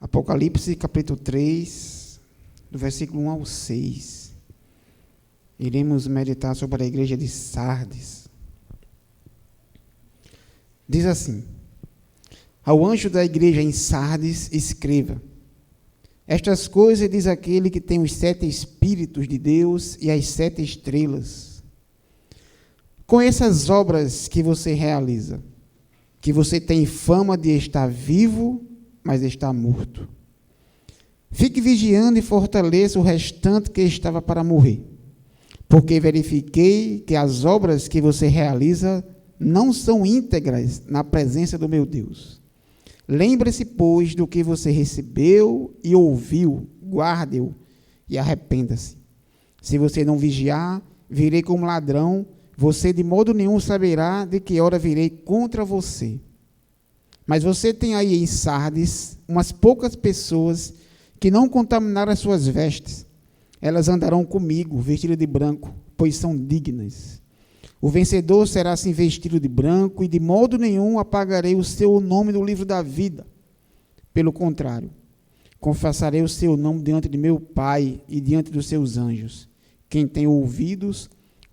Apocalipse capítulo 3, do versículo 1 ao 6. Iremos meditar sobre a igreja de Sardes. Diz assim: ao anjo da igreja em Sardes, escreva: estas coisas diz aquele que tem os 7 Espíritos de Deus e as 7 estrelas. Conheça as obras que você realiza, que você tem fama de estar vivo, mas está morto. Fique vigiando e fortaleça o restante que estava para morrer, porque verifiquei que as obras que você realiza não são íntegras na presença do meu Deus. Lembre-se, pois, do que você recebeu e ouviu, guarde-o e arrependa-se. Se você não vigiar, virei como ladrão, você de modo nenhum saberá de que hora virei contra você. Mas você tem aí em Sardes umas poucas pessoas que não contaminaram as suas vestes. Elas andarão comigo, vestidas de branco, pois são dignas. O vencedor será assim vestido de branco, e de modo nenhum apagarei o seu nome do livro da vida. Pelo contrário, confessarei o seu nome diante de meu Pai e diante dos seus anjos. Quem tem ouvidos,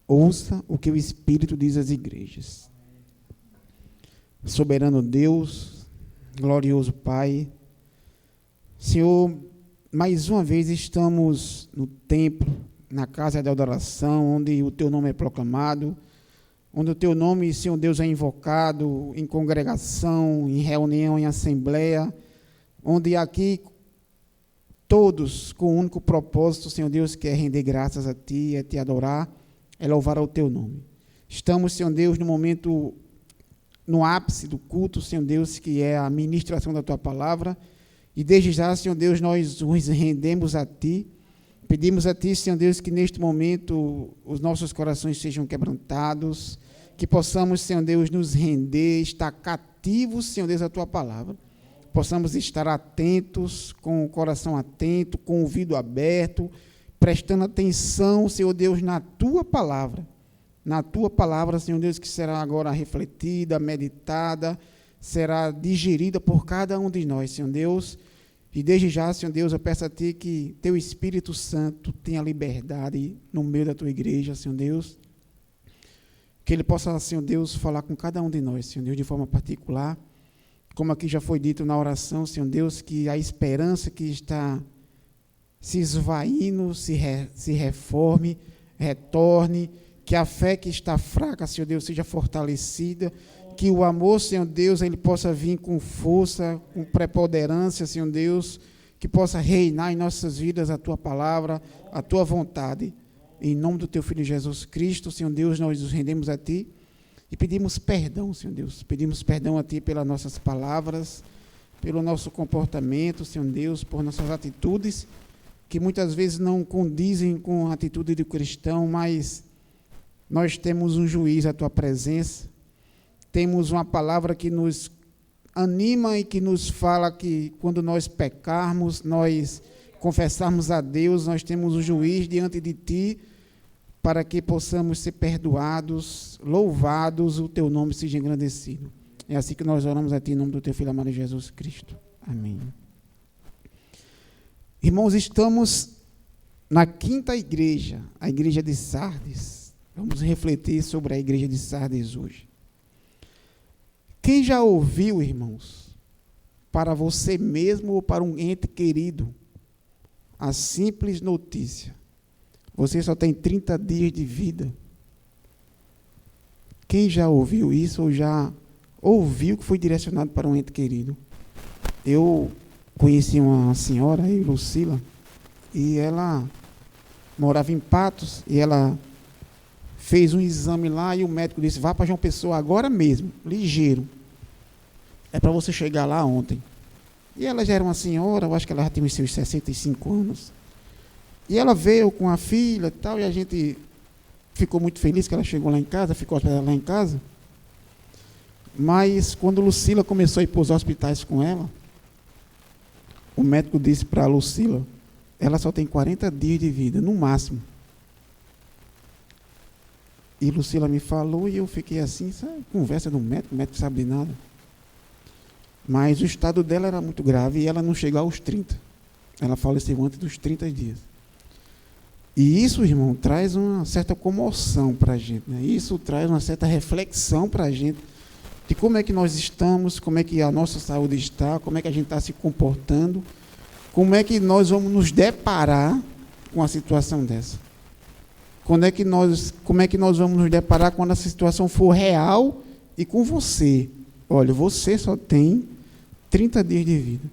ouça o que o Espírito diz às igrejas. Soberano Deus, glorioso Pai, Senhor, mais uma vez estamos no templo, na casa de adoração, onde o Teu nome é proclamado, onde o Teu nome, Senhor Deus, é invocado em congregação, em reunião, em assembleia, onde aqui todos com o único propósito, Senhor Deus, que é render graças a Ti, é Te adorar, é louvar ao Teu nome. Estamos, Senhor Deus, no momento, no ápice do culto, Senhor Deus, que é a ministração da Tua palavra, e desde já, Senhor Deus, nós nos rendemos a Ti, pedimos a Ti, Senhor Deus, que neste momento os nossos corações sejam quebrantados, que possamos, Senhor Deus, nos render, estar cativos, Senhor Deus, à Tua palavra, possamos estar atentos, com o coração atento, com o ouvido aberto, prestando atenção, Senhor Deus, na Tua palavra, Senhor Deus, que será agora refletida, meditada, será digerida por cada um de nós, Senhor Deus. E desde já, Senhor Deus, eu peço a Ti que Teu Espírito Santo tenha liberdade no meio da Tua igreja, Senhor Deus. Que Ele possa, Senhor Deus, falar com cada um de nós, Senhor Deus, de forma particular. Como aqui já foi dito na oração, Senhor Deus, que a esperança que está se esvaindo, se reforme, retorne, que a fé que está fraca, Senhor Deus, seja fortalecida, que o amor, Senhor Deus, ele possa vir com força, com preponderância, Senhor Deus, que possa reinar em nossas vidas a Tua palavra, a Tua vontade. Em nome do Teu Filho Jesus Cristo, Senhor Deus, nós nos rendemos a Ti e pedimos perdão, Senhor Deus. Pedimos perdão a Ti pelas nossas palavras, pelo nosso comportamento, Senhor Deus, por nossas atitudes, que muitas vezes não condizem com a atitude do cristão, mas nós temos um juiz à Tua presença, temos uma palavra que nos anima e que nos fala que quando nós pecarmos, nós confessarmos a Deus, nós temos um juiz diante de Ti, para que possamos ser perdoados, louvados, o Teu nome seja engrandecido. É assim que nós oramos a Ti, em nome do Teu Filho amado Jesus Cristo. Amém. Irmãos, estamos na 5ª igreja, a igreja de Sardes. Vamos refletir sobre a igreja de Sardes hoje. Quem já ouviu, irmãos, para você mesmo ou para um ente querido, a simples notícia: você só tem 30 dias de vida? Quem já ouviu isso ou já ouviu que foi direcionado para um ente querido? Eu conheci uma senhora, Lucila, e ela morava em Patos, e ela fez um exame lá, e o médico disse: vá para João Pessoa agora mesmo, ligeiro. É para você chegar lá ontem. E ela já era uma senhora, eu acho que ela já tinha os seus 65 anos. E ela veio com a filha e tal, e a gente ficou muito feliz que ela chegou lá em casa, ficou hospedada lá em casa. Mas quando Lucila começou a ir para os hospitais com ela, o médico disse para a Lucila: ela só tem 40 dias de vida, no máximo. E Lucila me falou, e eu fiquei assim, sabe, conversa do médico, o médico não sabe de nada. mas o estado dela era muito grave e ela não chegou aos 30. Ela faleceu antes dos 30 dias. E isso, irmão, traz uma certa comoção para a gente, né? Isso traz uma certa reflexão para a gente de como é que nós estamos, como é que a nossa saúde está, como é que a gente está se comportando, como é que nós vamos nos deparar com a situação dessa. Como é que nós vamos nos deparar quando essa situação for real e com você. Olha, você só tem 30 dias de vida.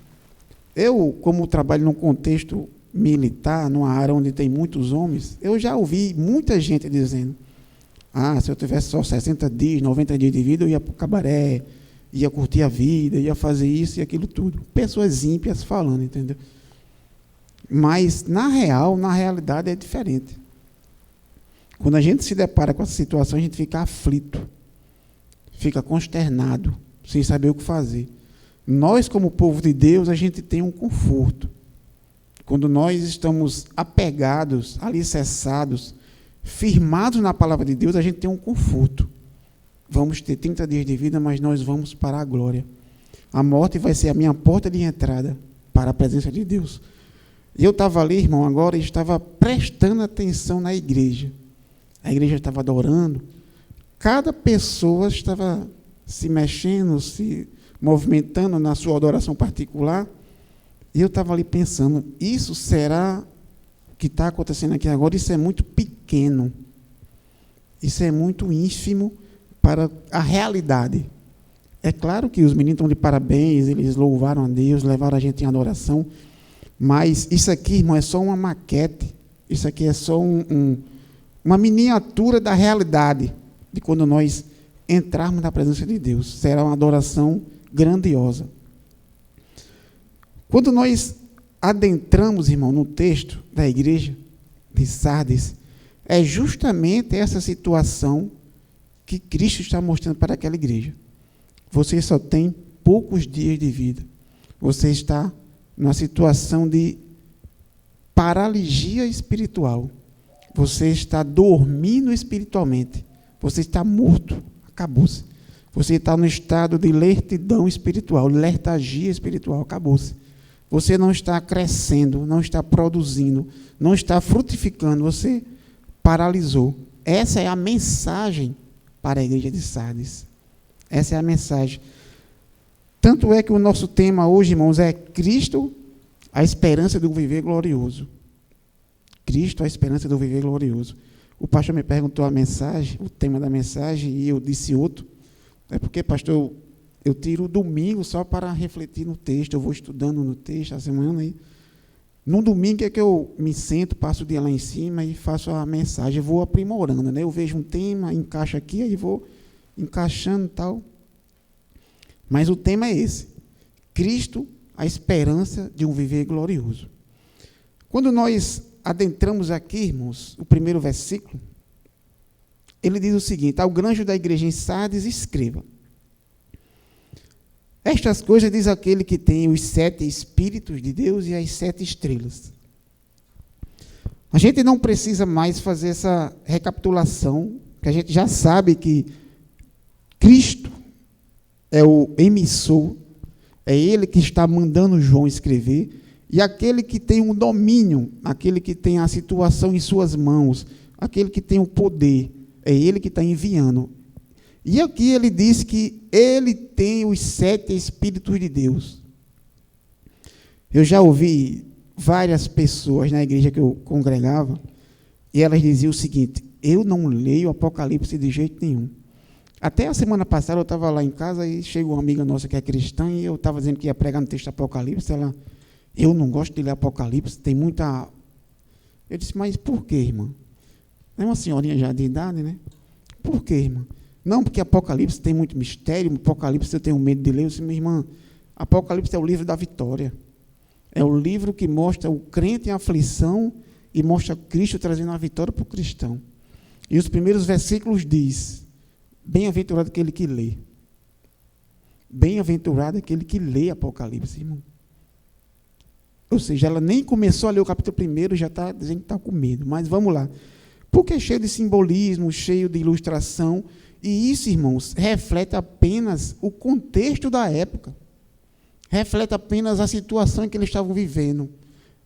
Eu, como trabalho num contexto militar, numa área onde tem muitos homens, eu já ouvi muita gente dizendo: se eu tivesse só 60 dias, 90 dias de vida, eu ia para o cabaré, ia curtir a vida, ia fazer isso e aquilo tudo. Pessoas ímpias falando, entendeu? Mas, na realidade é diferente. Quando a gente se depara com essa situação, a gente fica aflito, fica consternado, sem saber o que fazer. Nós, como povo de Deus, a gente tem um conforto. Quando nós estamos apegados, alicerçados, firmados na palavra de Deus, a gente tem um conforto. Vamos ter 30 dias de vida, mas nós vamos para a glória. A morte vai ser a minha porta de entrada para a presença de Deus. E eu estava ali, irmão, agora, e estava prestando atenção na igreja. A igreja estava adorando. Cada pessoa estava se mexendo, se movimentando na sua adoração particular. E eu estava ali pensando, isso será que está acontecendo aqui agora? Isso é muito pequeno. Isso é muito ínfimo para a realidade. É claro que os meninos estão de parabéns, eles louvaram a Deus, levaram a gente em adoração, mas isso aqui, irmão, é só uma maquete. Isso aqui é só uma miniatura da realidade de quando nós entrarmos na presença de Deus. Será uma adoração grandiosa. Quando nós adentramos, irmão, no texto da igreja de Sardes, é justamente essa situação que Cristo está mostrando para aquela igreja. Você só tem poucos dias de vida. Você está numa situação de paralisia espiritual. Você está dormindo espiritualmente. Você está morto. Acabou-se. Você está no estado de lertidão espiritual, letargia espiritual. Acabou-se. Você não está crescendo, não está produzindo, não está frutificando. Você paralisou. Essa é a mensagem para a igreja de Sardes. Essa é a mensagem. Tanto é que o nosso tema hoje, irmãos, é Cristo, a esperança do viver glorioso. Cristo, a esperança do viver glorioso. O pastor me perguntou a mensagem, o tema da mensagem, e eu disse outro. É porque, pastor, eu tiro o domingo só para refletir no texto, eu vou estudando no texto a semana, e no domingo é que eu me sento, passo o dia lá em cima e faço a mensagem, vou aprimorando, né? Eu vejo um tema, encaixo aqui, aí vou encaixando e tal. Mas o tema é esse: Cristo, a esperança de um viver glorioso. Quando nós adentramos aqui, irmãos, o primeiro versículo, ele diz o seguinte: ao anjo da igreja em Sardes, escreva: estas coisas diz aquele que tem os 7 Espíritos de Deus e as 7 estrelas. A gente não precisa mais fazer essa recapitulação, que a gente já sabe que Cristo é o emissor, é Ele que está mandando João escrever, e aquele que tem um domínio, aquele que tem a situação em suas mãos, aquele que tem o poder, é Ele que está enviando. E aqui ele diz que ele tem os 7 Espíritos de Deus. Eu já ouvi várias pessoas na igreja que eu congregava, e elas diziam o seguinte: eu não leio Apocalipse de jeito nenhum. Até a semana passada eu estava lá em casa e chegou uma amiga nossa que é cristã, e eu estava dizendo que ia pregar no texto Apocalipse. Ela: eu não gosto de ler Apocalipse, tem muita... Eu disse: mas por quê, irmã? É uma senhorinha já de idade, né? Por quê, irmã? Não, porque Apocalipse tem muito mistério, Apocalipse eu tenho medo de ler. Eu disse: minha irmã, Apocalipse é o livro da vitória. É o livro que mostra o crente em aflição e mostra Cristo trazendo a vitória para o cristão. E os primeiros versículos diz: bem-aventurado aquele que lê. Bem-aventurado aquele que lê Apocalipse, irmão. Ou seja, ela nem começou a ler o capítulo 1, já está dizendo que está com medo. Mas vamos lá. Porque é cheio de simbolismo, cheio de ilustração. E isso, irmãos, reflete apenas o contexto da época. reflete apenas a situação em que eles estavam vivendo,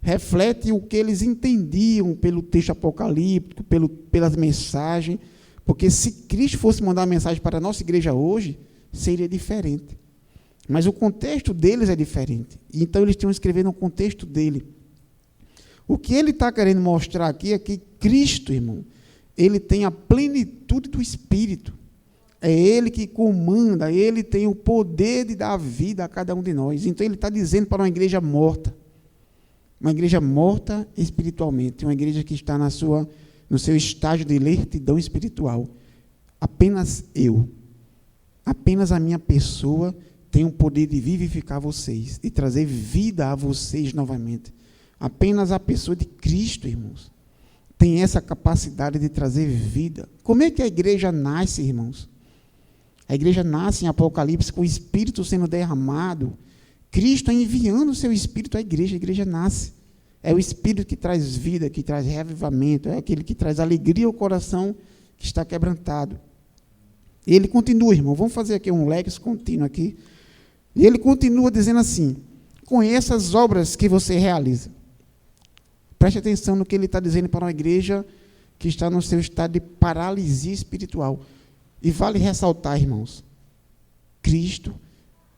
reflete o que eles entendiam pelo texto apocalíptico, pelas mensagens, porque se Cristo fosse mandar uma mensagem para a nossa igreja hoje, seria diferente. Mas o contexto deles é diferente. Então, eles tinham que escrever no contexto dele. O que ele está querendo mostrar aqui é que Cristo, irmão, ele tem a plenitude do Espírito. É ele que comanda, ele tem o poder de dar vida a cada um de nós. Então, ele está dizendo para uma igreja morta espiritualmente, uma igreja que está no seu estágio de lertidão espiritual. Apenas a minha pessoa tem o poder de vivificar vocês, de trazer vida a vocês novamente. Apenas a pessoa de Cristo, irmãos, tem essa capacidade de trazer vida. Como é que a igreja nasce, irmãos? A igreja nasce em Apocalipse com o Espírito sendo derramado, Cristo enviando o seu Espírito à igreja, a igreja nasce. É o Espírito que traz vida, que traz reavivamento, é aquele que traz alegria ao coração que está quebrantado. E ele continua, irmão, vamos fazer aqui um lex contínuo aqui. E ele continua dizendo assim: conheça as obras que você realiza. Preste atenção no que ele está dizendo para uma igreja que está no seu estado de paralisia espiritual. E vale ressaltar, irmãos, Cristo,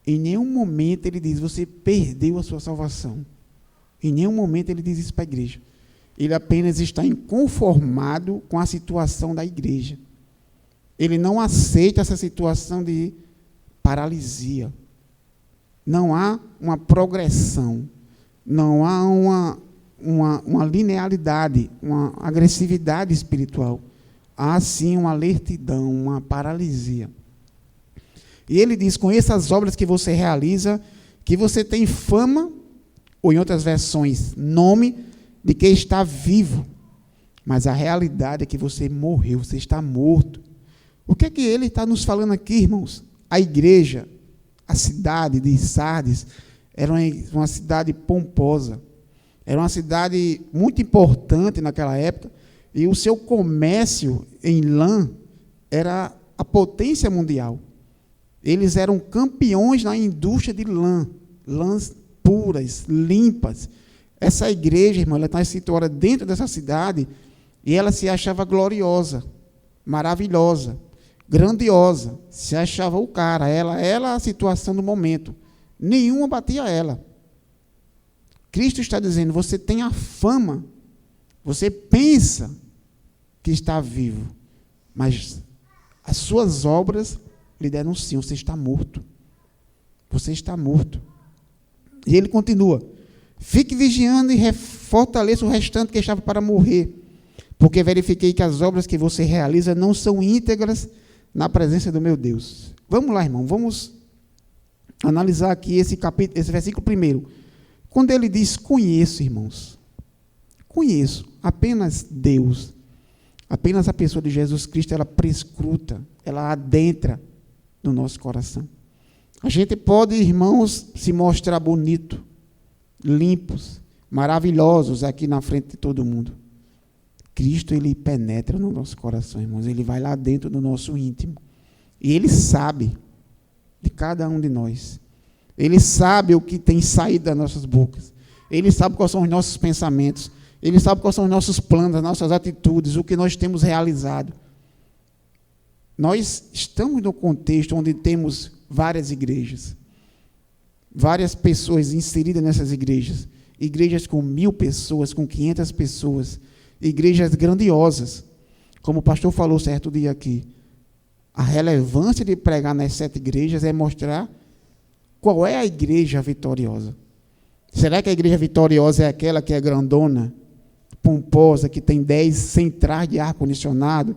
em nenhum momento ele diz, você perdeu a sua salvação. Em nenhum momento ele diz isso para a igreja. Ele apenas está inconformado com a situação da igreja. Ele não aceita essa situação de paralisia. Não há uma progressão, não há uma linearidade, uma agressividade espiritual. Há sim uma lertidão, uma paralisia. E ele diz, conheça as obras que você realiza, que você tem fama, ou em outras versões, nome, de que está vivo. Mas a realidade é que você morreu, você está morto. O que é que ele está nos falando aqui, irmãos? A igreja, a cidade de Sardes, era uma cidade pomposa, era uma cidade muito importante naquela época, e o seu comércio em lã era a potência mundial. Eles eram campeões na indústria de lãs puras, limpas. Essa igreja, irmão, ela está situada dentro dessa cidade, e ela se achava gloriosa, maravilhosa, grandiosa, se achava o cara, ela era a situação do momento, nenhuma batia ela. Cristo está dizendo, você tem a fama, você pensa que está vivo, mas as suas obras lhe denunciam, você está morto. Você está morto. E ele continua, fique vigiando e fortaleça o restante que estava para morrer, porque verifiquei que as obras que você realiza não são íntegras na presença do meu Deus. Vamos lá, irmão, vamos analisar aqui esse versículo primeiro. Quando ele diz, conheço, irmãos, conheço, apenas Deus, apenas a pessoa de Jesus Cristo, ela prescruta, ela adentra no nosso coração. A gente pode, irmãos, se mostrar bonito, limpos, maravilhosos aqui na frente de todo mundo. Cristo, ele penetra no nosso coração, irmãos, ele vai lá dentro do nosso íntimo. E ele sabe de cada um de nós. Ele sabe o que tem saído das nossas bocas. Ele sabe quais são os nossos pensamentos. Ele sabe quais são os nossos planos, as nossas atitudes, o que nós temos realizado. Nós estamos no contexto onde temos várias igrejas, várias pessoas inseridas nessas igrejas, igrejas com 1.000 pessoas, com 500 pessoas, igrejas grandiosas. Como o pastor falou certo dia aqui, a relevância de pregar nas 7 igrejas é mostrar qual é a igreja vitoriosa. Será que a igreja vitoriosa é aquela que é grandona, pomposa, que tem 10 centrais de ar-condicionado?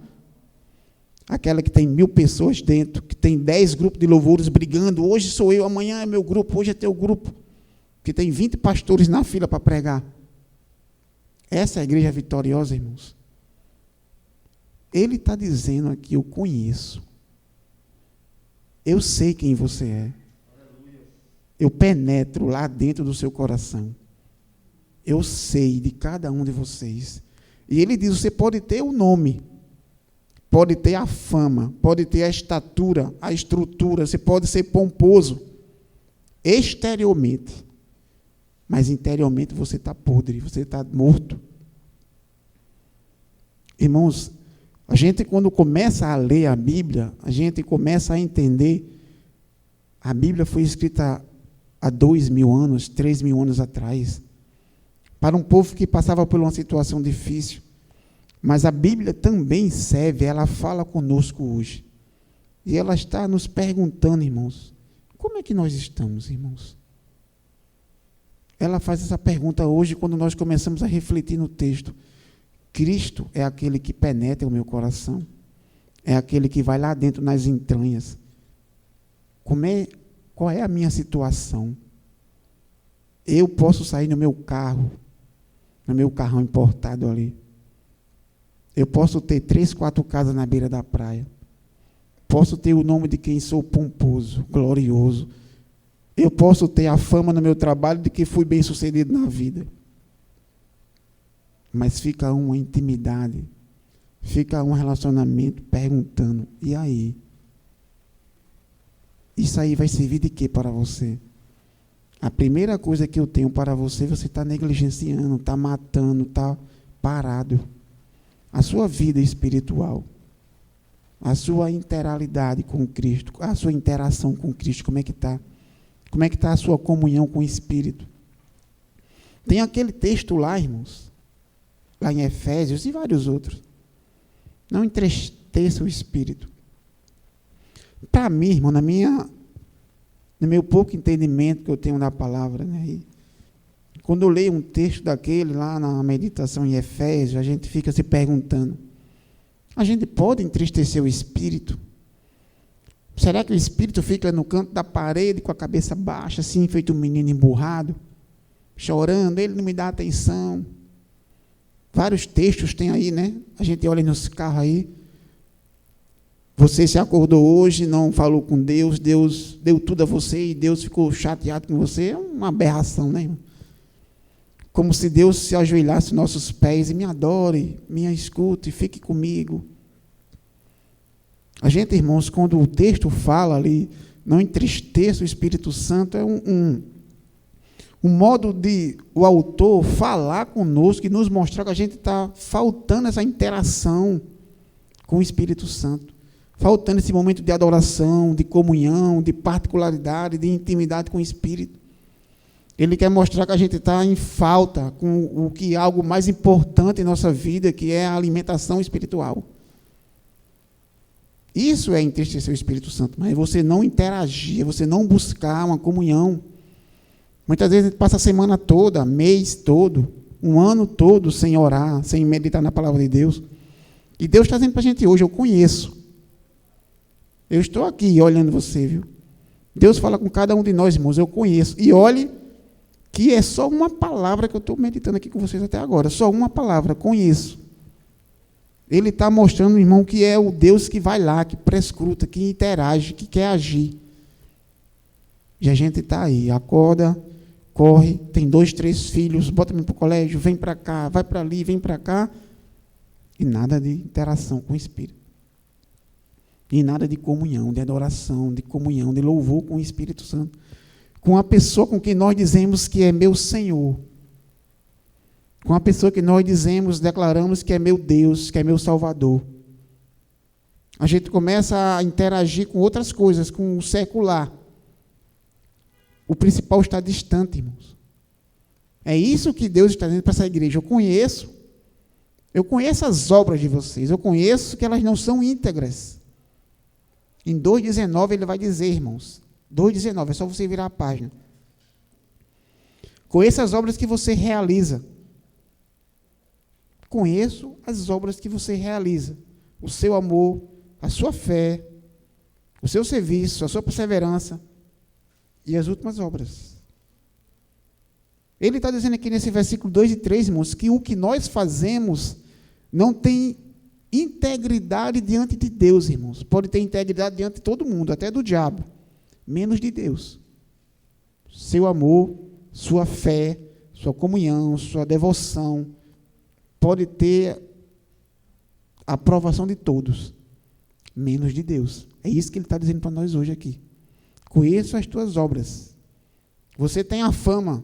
Aquela que tem 1.000 pessoas dentro, que tem 10 grupos de louvores brigando, hoje sou eu, amanhã é meu grupo, hoje é teu grupo, que tem 20 pastores na fila para pregar. Essa é a igreja vitoriosa, irmãos. Ele está dizendo aqui, eu conheço. Eu sei quem você é. Eu penetro lá dentro do seu coração. Eu sei de cada um de vocês. E ele diz, você pode ter o nome, pode ter a fama, pode ter a estatura, a estrutura, você pode ser pomposo, exteriormente, mas interiormente você está podre, você está morto. Irmãos, a gente quando começa a ler a Bíblia, a gente começa a entender, a Bíblia foi escrita há 2.000 anos, 3.000 anos atrás, para um povo que passava por uma situação difícil. Mas a Bíblia também serve, ela fala conosco hoje. E ela está nos perguntando, irmãos, como é que nós estamos, irmãos? Ela faz essa pergunta hoje quando nós começamos a refletir no texto. Cristo é aquele que penetra o meu coração. É aquele que vai lá dentro nas entranhas. Qual é a minha situação? Eu posso sair no meu carro, no meu carrão importado ali. Eu posso ter 3, 4 casas na beira da praia. Posso ter o nome de quem sou pomposo, glorioso. Eu posso ter a fama no meu trabalho de que fui bem sucedido na vida. Mas fica uma intimidade, fica um relacionamento perguntando, e aí? Isso aí vai servir de quê para você? A primeira coisa que eu tenho para você, você está negligenciando, está matando, está parado. A sua vida espiritual, a sua interalidade com Cristo, a sua interação com Cristo, como é que está? Como é que está a sua comunhão com o Espírito? Tem aquele texto lá, irmãos, lá em Efésios e vários outros. Não entristeça o Espírito. Para mim, irmão, no meu pouco entendimento que eu tenho da palavra, né? Quando eu leio um texto daquele lá na meditação em Efésios, a gente fica se perguntando, a gente pode entristecer o Espírito? Será que o Espírito fica no canto da parede com a cabeça baixa, assim, feito um menino emburrado, chorando, ele não me dá atenção? Vários textos tem aí, né? A gente olha nos carros aí. Você se acordou hoje, não falou com Deus, Deus deu tudo a você e Deus ficou chateado com você. É uma aberração, né, irmão? Como se Deus se ajoelhasse aos nossos pés e me adore, me escute, fique comigo. A gente, irmãos, quando o texto fala ali, não entristeça o Espírito Santo, é um modo de o autor falar conosco e nos mostrar que a gente está faltando essa interação com o Espírito Santo, faltando esse momento de adoração, de comunhão, de particularidade, de intimidade com o Espírito. Ele quer mostrar que a gente está em falta com o que é algo mais importante em nossa vida, que é a alimentação espiritual. Isso é entristecer o Espírito Santo, mas você não interagir, você não buscar uma comunhão. Muitas vezes a gente passa a semana toda, mês todo, um ano todo sem orar, sem meditar na palavra de Deus. E Deus está dizendo para a gente hoje, eu conheço. Eu estou aqui olhando você, viu? Deus fala com cada um de nós, irmãos, eu conheço. E olhe que é só uma palavra que eu estou meditando aqui com vocês até agora, só uma palavra, conheço. Ele está mostrando, irmão, que é o Deus que vai lá, que prescruta, que interage, que quer agir. E a gente está aí, acorda, corre, tem 2, 3 filhos, bota-me para o colégio, vem para cá, vai para ali, vem para cá, e nada de interação com o Espírito. E nada de comunhão, de adoração, de comunhão, de louvor com o Espírito Santo. Com a pessoa com quem nós dizemos que é meu Senhor. Com a pessoa que nós dizemos, declaramos que é meu Deus, que é meu Salvador. A gente começa a interagir com outras coisas, com o secular. O principal está distante, irmãos. É isso que Deus está dizendo para essa igreja. Eu conheço as obras de vocês, eu conheço que elas não são íntegras. Em 2,19 ele vai dizer, irmãos, 2,19, é só você virar a página. Conheço as obras que você realiza. Conheço as obras que você realiza. O seu amor, a sua fé, o seu serviço, a sua perseverança e as últimas obras. Ele está dizendo aqui nesse versículo 2 e 3, irmãos, que o que nós fazemos não tem integridade diante de Deus, irmãos. Pode ter integridade diante de todo mundo, até do diabo, menos de Deus. Seu amor, sua fé, sua comunhão, sua devoção, pode ter a aprovação de todos, menos de Deus. É isso que ele está dizendo para nós hoje aqui. Conheço as tuas obras. Você tem a fama,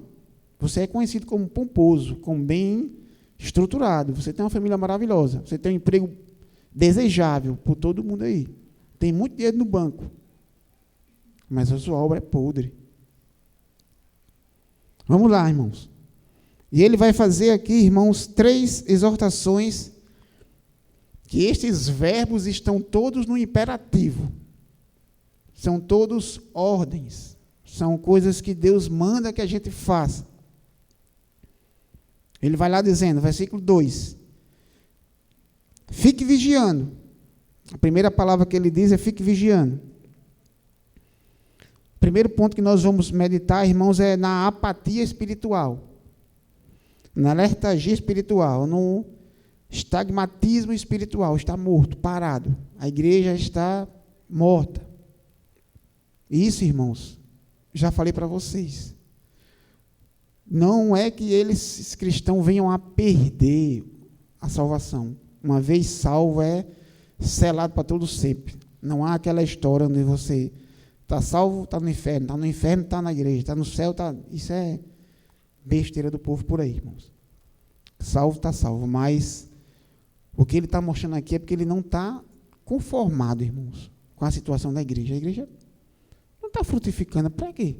você é conhecido como pomposo, como bem estruturado, você tem uma família maravilhosa, você tem um emprego desejável por todo mundo aí, tem muito dinheiro no banco, mas a sua obra é podre. Vamos lá, irmãos. E ele vai fazer aqui, irmãos, 3 exortações, que estes verbos estão todos no imperativo. São todos ordens. São coisas que Deus manda que a gente faça. Ele vai lá dizendo, versículo 2. Fique vigiando. A primeira palavra que ele diz é fique vigiando. O primeiro ponto que nós vamos meditar, irmãos, é na apatia espiritual, na letargia espiritual, no estagmatismo espiritual. Está morto, parado. A igreja está morta. Isso, irmãos, já falei para vocês. Não é que esses cristãos venham a perder a salvação. Uma vez salvo, é selado para todo sempre. Não há aquela história onde você está salvo, está no inferno, está na igreja, está no céu, está... Isso é besteira do povo por aí, irmãos. Salvo está salvo, mas o que ele está mostrando aqui é porque ele não está conformado, irmãos, com a situação da igreja. A igreja não está frutificando. Para quê?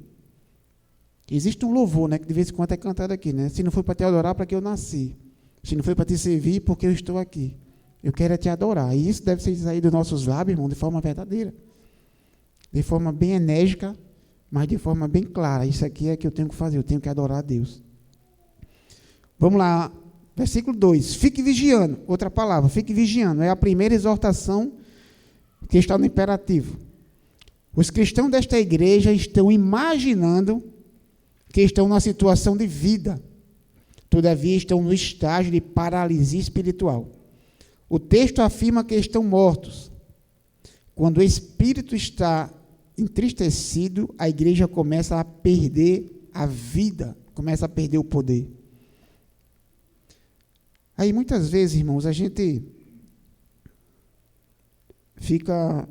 Existe um louvor, né, que de vez em quando é cantado aqui, né? Se não foi para te adorar, para que eu nasci. Se não foi para te servir, porque eu estou aqui. Eu quero é te adorar. E isso deve sair dos nossos lábios, irmão, de forma verdadeira. De forma bem enérgica, mas de forma bem clara. Isso aqui é que eu tenho que fazer, eu tenho que adorar a Deus. Vamos lá, versículo 2. Fique vigiando. Outra palavra, fique vigiando. É a primeira exortação que está no imperativo. Os cristãos desta igreja estão imaginando que estão numa situação de vida. Todavia estão no estágio de paralisia espiritual. O texto afirma que estão mortos. Quando o espírito está entristecido, a igreja começa a perder a vida, começa a perder o poder. Aí muitas vezes, irmãos, a gente fica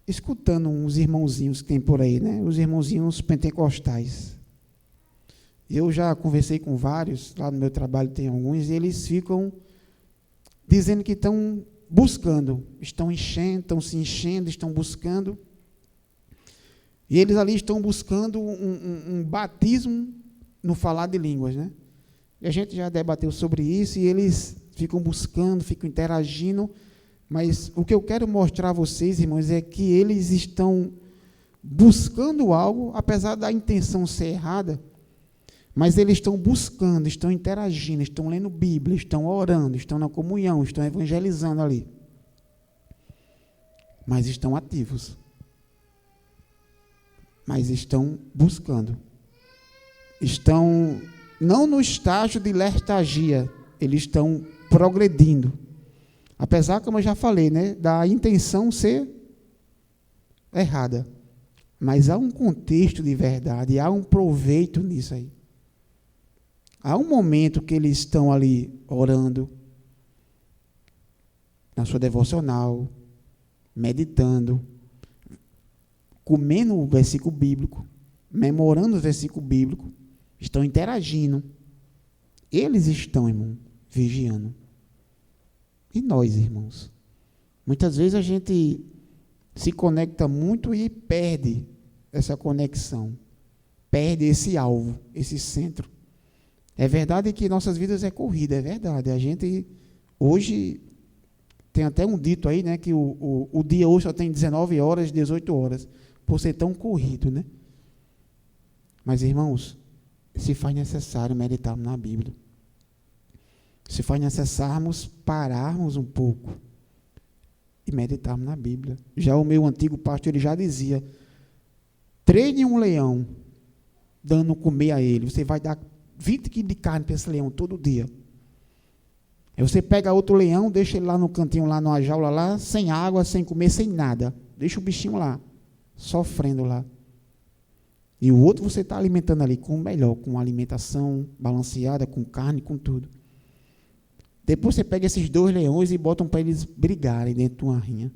escutando uns irmãozinhos que tem por aí, né? Os irmãozinhos pentecostais. Eu já conversei com vários, lá no meu trabalho tem alguns, e eles ficam dizendo que estão buscando, estão enchendo, estão se enchendo, estão buscando. E eles ali estão buscando um batismo no falar de línguas, né? E a gente já debateu sobre isso, e eles ficam buscando, ficam interagindo, mas o que eu quero mostrar a vocês, irmãos, é que eles estão buscando algo, apesar da intenção ser errada, mas eles estão buscando, estão interagindo, estão lendo Bíblia, estão orando, estão na comunhão, estão evangelizando ali. Mas estão ativos. Mas estão buscando. Estão, não no estágio de letargia, eles estão progredindo. Apesar, como eu já falei, né, da intenção ser errada. Mas há um contexto de verdade, há um proveito nisso aí. Há um momento que eles estão ali orando, na sua devocional, meditando, comendo o versículo bíblico, memorando o versículo bíblico, estão interagindo. Eles estão, irmão, vigiando. E nós, irmãos? Muitas vezes a gente se conecta muito e perde essa conexão, perde esse alvo, esse centro. É verdade que nossas vidas é corrida, é verdade. A gente, hoje, tem até um dito aí, né, que o dia hoje só tem 19 horas, 18 horas, por ser tão corrido, né? Mas, irmãos, se faz necessário meditarmos na Bíblia. Se faz necessário pararmos um pouco e meditarmos na Bíblia. Já o meu antigo pastor, ele já dizia, treine um leão, dando comer a ele. Você vai dar 20 quilos de carne para esse leão todo dia. Aí você pega outro leão, deixa ele lá no cantinho, lá numa jaula, lá, sem água, sem comer, sem nada. Deixa o bichinho lá, sofrendo lá. E o outro você está alimentando ali com o melhor, com alimentação balanceada, com carne, com tudo. Depois você pega esses 2 leões e botam para eles brigarem dentro de uma rinha.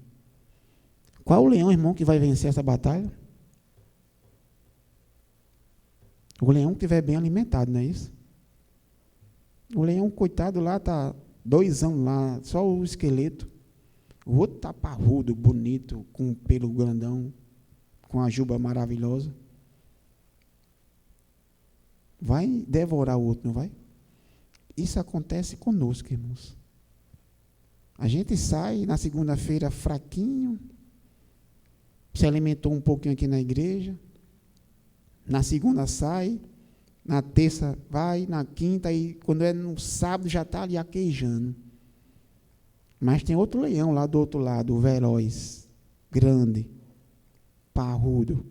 Qual o leão, irmão, que vai vencer essa batalha? O leão que estiver bem alimentado, não é isso? O leão, coitado, lá está 2 anos lá, só o esqueleto. O outro está parrudo, bonito, com um pelo grandão, com a juba maravilhosa. Vai devorar o outro, não vai? Isso acontece conosco, irmãos. A gente sai na segunda-feira fraquinho, se alimentou um pouquinho aqui na igreja, na segunda sai, na terça vai, na quinta, e quando é no sábado já está ali aquejando. Mas tem outro leão lá do outro lado, o veloz, grande, parrudo.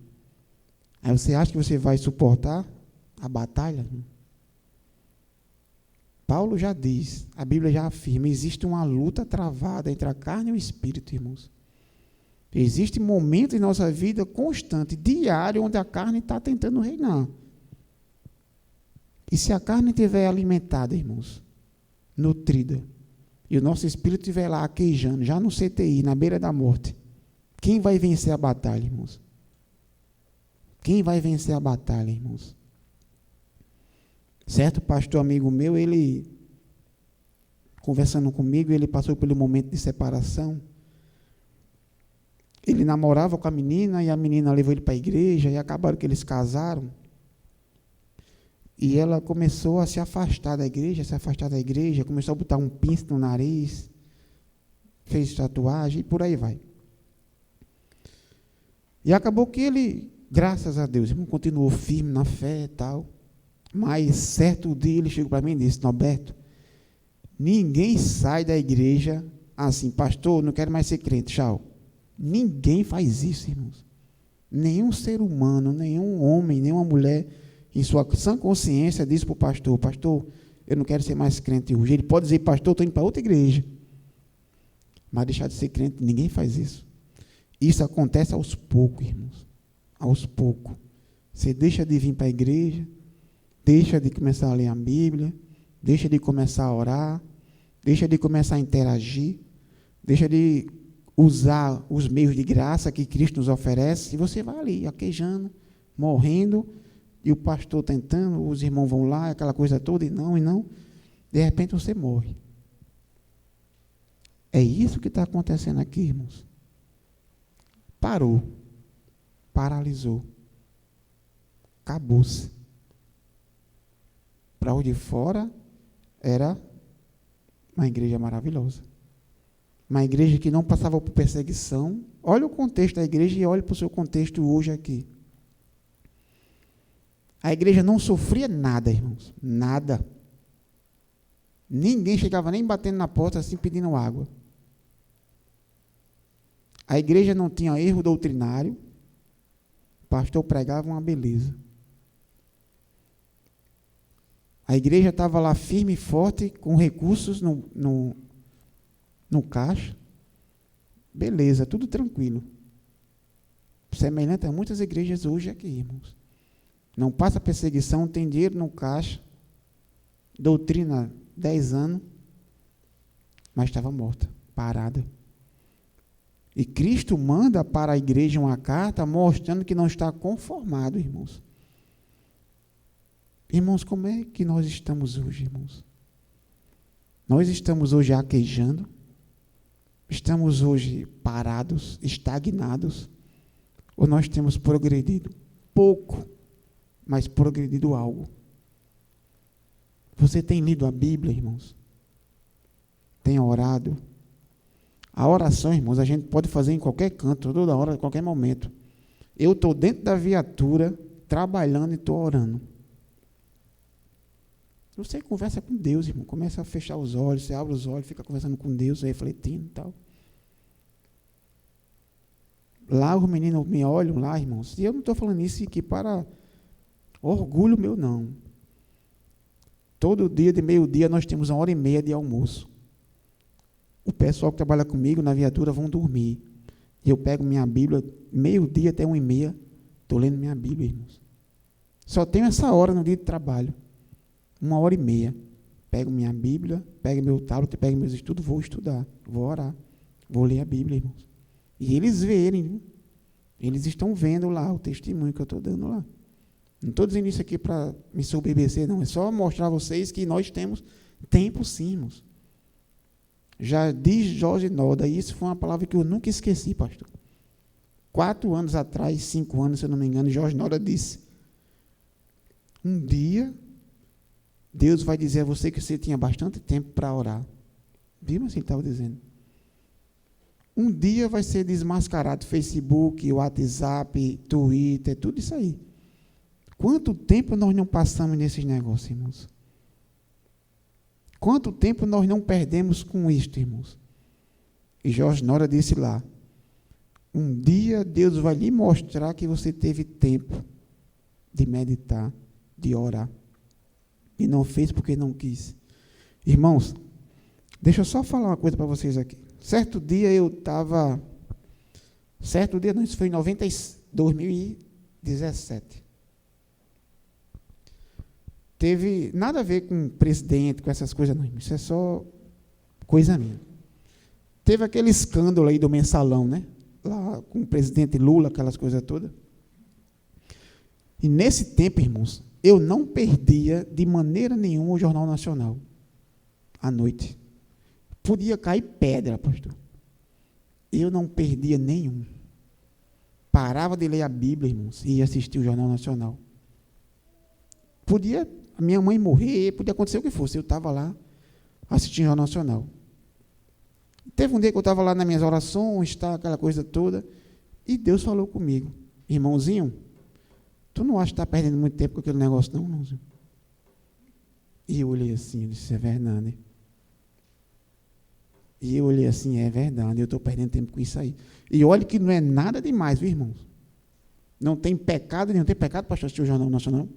Aí você acha que você vai suportar a batalha? Paulo já diz, a Bíblia já afirma, existe uma luta travada entre a carne e o espírito, irmãos. Existe momentos em nossa vida constante, diário, onde a carne está tentando reinar. E se a carne estiver alimentada, irmãos, nutrida, e o nosso espírito estiver lá aquejando, já no CTI, na beira da morte, quem vai vencer a batalha, irmãos? Quem vai vencer a batalha, irmãos? Certo pastor amigo meu, ele, conversando comigo, ele passou pelo momento de separação. Ele namorava com a menina, e a menina levou ele para a igreja, e acabaram que eles casaram. E ela começou a se afastar da igreja, começou a botar um pince no nariz, fez tatuagem, e por aí vai. E acabou que ele, graças a Deus, irmão, continuou firme na fé e tal. Mas certo dia ele chegou para mim e disse: Norberto, ninguém sai da igreja assim, pastor, não quero mais ser crente, tchau. Ninguém faz isso, irmãos. Nenhum ser humano, nenhum homem, nenhuma mulher, em sua sã consciência, diz para o pastor: pastor, eu não quero ser mais crente hoje. Ele pode dizer: pastor, estou indo para outra igreja. Mas deixar de ser crente, ninguém faz isso. Isso acontece aos poucos, irmãos. Aos poucos. Você deixa de vir para a igreja, deixa de começar a ler a Bíblia, deixa de começar a orar, deixa de começar a interagir, deixa de usar os meios de graça que Cristo nos oferece, e você vai ali, aquejando, morrendo, e o pastor tentando, os irmãos vão lá, aquela coisa toda, e não, de repente você morre. É isso que está acontecendo aqui, irmãos. Parou, paralisou, acabou-se. Para o de fora, era uma igreja maravilhosa. Uma igreja que não passava por perseguição. Olha o contexto da igreja e olhe para o seu contexto hoje aqui. A igreja não sofria nada, irmãos. Nada. Ninguém chegava nem batendo na porta assim pedindo água. A igreja não tinha erro doutrinário. O pastor pregava uma beleza. A igreja estava lá firme e forte, com recursos no caixa. Beleza, tudo tranquilo. Semelhante a muitas igrejas hoje aqui, irmãos. Não passa perseguição, tem dinheiro no caixa, doutrina 10 anos, mas estava morta, parada. E Cristo manda para a igreja uma carta mostrando que não está conformado, irmãos. Irmãos, como é que nós estamos hoje, irmãos? Nós estamos hoje aquejando, estamos hoje parados, estagnados, ou nós temos progredido? Pouco, mas progredido algo. Você tem lido a Bíblia, irmãos? Tem orado? A oração, irmãos, a gente pode fazer em qualquer canto, toda hora, em qualquer momento. Eu estou dentro da viatura, trabalhando e estou orando. Você conversa com Deus, irmão. Começa a fechar os olhos, você abre os olhos, fica conversando com Deus, refletindo e tal. Lá os meninos me olham lá, irmãos. E eu não estou falando isso aqui para orgulho meu, não. Todo dia, de meio-dia, nós temos 1h30 de almoço. O pessoal que trabalha comigo na viatura vão dormir. E eu pego minha Bíblia, meio-dia até 1h30, estou lendo minha Bíblia, irmãos. Só tenho essa hora no dia de trabalho. 1h30. Pego minha Bíblia, pego meu tablet, pego meus estudos, vou estudar, vou orar, vou ler a Bíblia, irmãos. E eles verem, eles estão vendo lá o testemunho que eu estou dando lá. Não estou dizendo isso aqui para me soberbecer, não. É só mostrar a vocês que nós temos tempo, sim, irmãos. Já diz Jorge Noda, e isso foi uma palavra que eu nunca esqueci, pastor. 4 anos atrás, 5 anos, se eu não me engano, Jorge Noda disse: um dia, Deus vai dizer a você que você tinha bastante tempo para orar. Viu assim ele estava dizendo? Um dia vai ser desmascarado Facebook, WhatsApp, Twitter, tudo isso aí. Quanto tempo nós não passamos nesses negócios, irmãos? Quanto tempo nós não perdemos com isto, irmãos? E Jorge Nora disse lá: um dia Deus vai lhe mostrar que você teve tempo de meditar, de orar. E não fez porque não quis. Irmãos, deixa eu só falar uma coisa para vocês aqui. Certo dia eu estava... Certo dia, não, isso foi em 2017. Teve nada a ver com presidente, com essas coisas, não. Isso é só coisa minha. Teve aquele escândalo aí do mensalão, né? Lá com o presidente Lula, aquelas coisas todas. E nesse tempo, irmãos, eu não perdia de maneira nenhuma o Jornal Nacional. À noite. Podia cair pedra, pastor. Eu não perdia nenhum. Parava de ler a Bíblia, irmãos, e ia assistir o Jornal Nacional. Podia a minha mãe morrer, podia acontecer o que fosse. Eu estava lá assistindo o Jornal Nacional. Teve um dia que eu estava lá nas minhas orações, tá, aquela coisa toda, e Deus falou comigo: irmãozinho, tu não acha que está perdendo muito tempo com aquele negócio, não, irmãozinho? E eu olhei assim, eu disse: é verdade. E eu olhei assim: é verdade, eu estou perdendo tempo com isso aí. E olha que não é nada demais, viu, irmãos? Não tem pecado nenhum. Tem pecado para assistir o Jornal Nacional?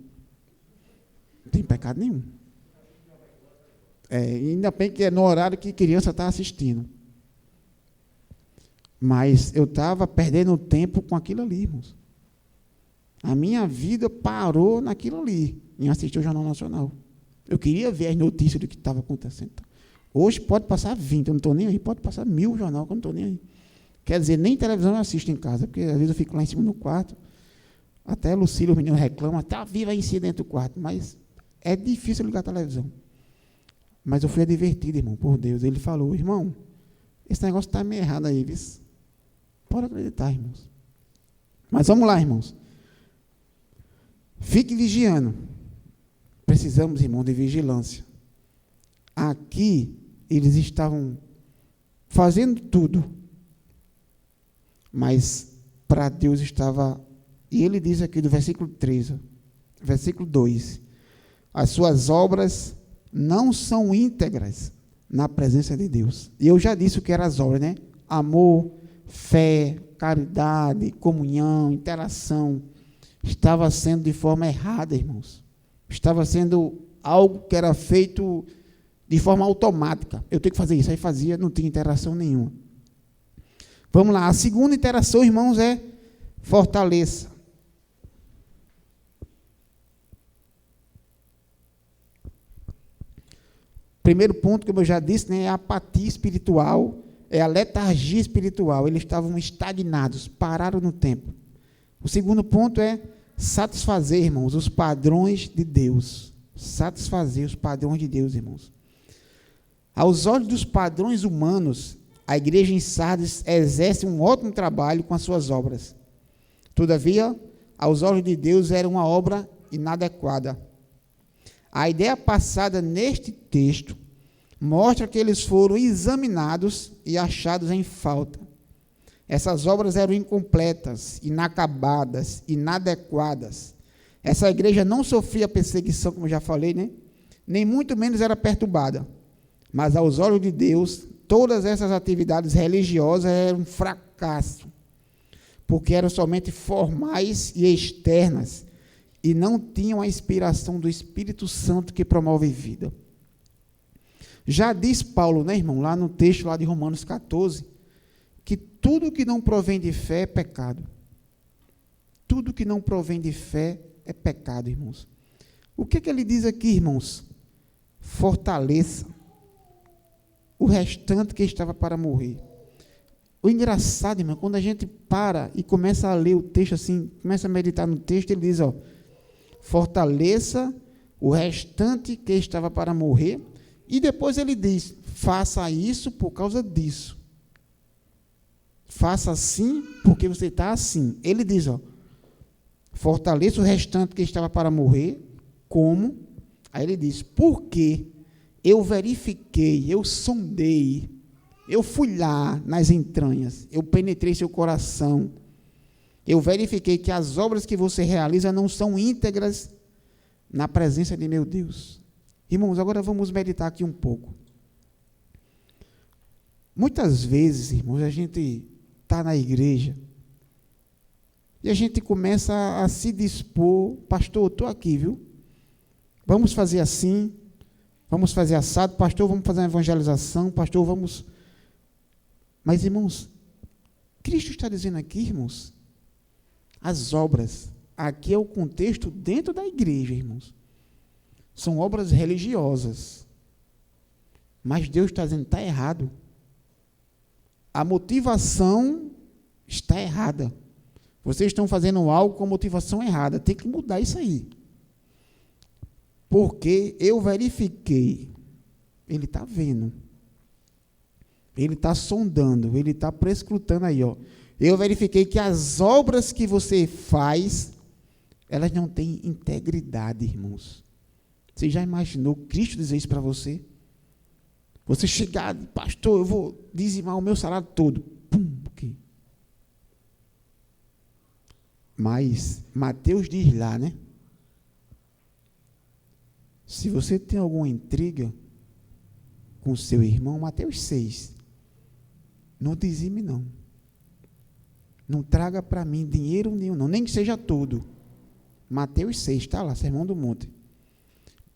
Não tem pecado nenhum. Ainda bem que é no horário que criança está assistindo. Mas eu estava perdendo tempo com aquilo ali, irmãos. A minha vida parou naquilo ali, em assistir o Jornal Nacional. Eu queria ver as notícias do que estava acontecendo. Hoje pode passar 20, eu não estou nem aí, pode passar 1000 jornal, que eu não estou nem aí. Quer dizer, nem televisão eu assisto em casa, porque às vezes eu fico lá em cima no quarto, até Lucília, o menino reclama, está viva aí em si dentro do quarto, mas é difícil ligar a televisão. Mas eu fui advertido, irmão, por Deus. Ele falou: irmão, esse negócio está meio errado aí, viu? Pode acreditar, irmãos. Mas vamos lá, irmãos. Fique vigiando. Precisamos, irmão, de vigilância. Aqui, eles estavam fazendo tudo, mas para Deus estava... E ele diz aqui do versículo 3, versículo 2, as suas obras não são íntegras na presença de Deus. E eu já disse o que eram as obras, né? Amor, fé, caridade, comunhão, interação. Estava sendo de forma errada, irmãos. Estava sendo algo que era feito de forma automática. Eu tenho que fazer isso. Aí fazia, não tinha interação nenhuma. Vamos lá. A segunda interação, irmãos, é fortaleça. Primeiro ponto, como eu já disse, né, é a apatia espiritual, é a letargia espiritual. Eles estavam estagnados, pararam no tempo. O segundo ponto é satisfazer, irmãos, os padrões de Deus. Satisfazer os padrões de Deus, irmãos. Aos olhos dos padrões humanos, a igreja em Sardes exerce um ótimo trabalho com as suas obras. Todavia, aos olhos de Deus, era uma obra inadequada. A ideia passada neste texto mostra que eles foram examinados e achados em falta. Essas obras eram incompletas, inacabadas, inadequadas. Essa igreja não sofria perseguição, como já falei, né? Nem muito menos era perturbada. Mas aos olhos de Deus, todas essas atividades religiosas eram um fracasso, porque eram somente formais e externas, e não tinham a inspiração do Espírito Santo que promove vida. Já diz Paulo, né, irmão, lá no texto lá de Romanos 14, que tudo que não provém de fé é pecado. Tudo que não provém de fé é pecado, irmãos. O que ele diz aqui, irmãos? Fortaleça o restante que estava para morrer. O engraçado, irmão, quando a gente para e começa a ler o texto assim, começa a meditar no texto, ele diz, ó, fortaleça o restante que estava para morrer, e depois ele diz, faça isso por causa disso. Faça assim porque você está assim. Ele diz, fortaleça o restante que estava para morrer, como? Aí ele diz, porque eu verifiquei, eu sondei, eu fui lá nas entranhas, eu penetrei seu coração, eu verifiquei que as obras que você realiza não são íntegras na presença de meu Deus. Irmãos, agora vamos meditar aqui um pouco. Muitas vezes, irmãos, a gente está na igreja e a gente começa a se dispor, pastor, estou aqui, viu? Vamos fazer assim, vamos fazer assado, pastor, vamos fazer uma evangelização, pastor, vamos... Mas, irmãos, Cristo está dizendo aqui, irmãos, as obras, aqui é o contexto dentro da igreja, irmãos, são obras religiosas, mas Deus está dizendo, está errado, a motivação está errada, vocês estão fazendo algo com a motivação errada, tem que mudar isso aí, porque eu verifiquei, ele está vendo, ele está sondando, ele está prescrutando aí, eu verifiquei que as obras que você faz, elas não têm integridade, irmãos. Você já imaginou Cristo dizer isso para você? Você chegar, pastor, eu vou dizimar o meu salário todo. Pum, okay. Mas Mateus diz lá, né? Se você tem alguma intriga com seu irmão, Mateus 6, não dizime não. Não traga para mim dinheiro nenhum, não, nem que seja todo. Mateus 6, está lá, Sermão do Monte.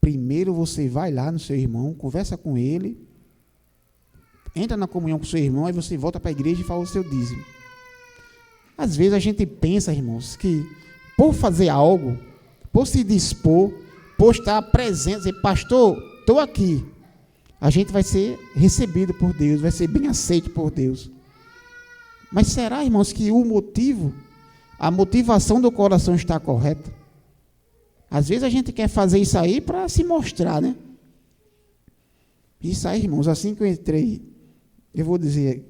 Primeiro você vai lá no seu irmão, conversa com ele, entra na comunhão com o seu irmão, aí você volta para a igreja e fala o seu dízimo. Às vezes a gente pensa, irmãos, que por fazer algo, por se dispor, por estar presente, dizer, pastor, estou aqui, a gente vai ser recebido por Deus, vai ser bem aceito por Deus. Mas será, irmãos, que o motivo, a motivação do coração está correta? Às vezes a gente quer fazer isso aí para se mostrar, né? Isso aí, irmãos, assim que eu entrei, eu vou dizer,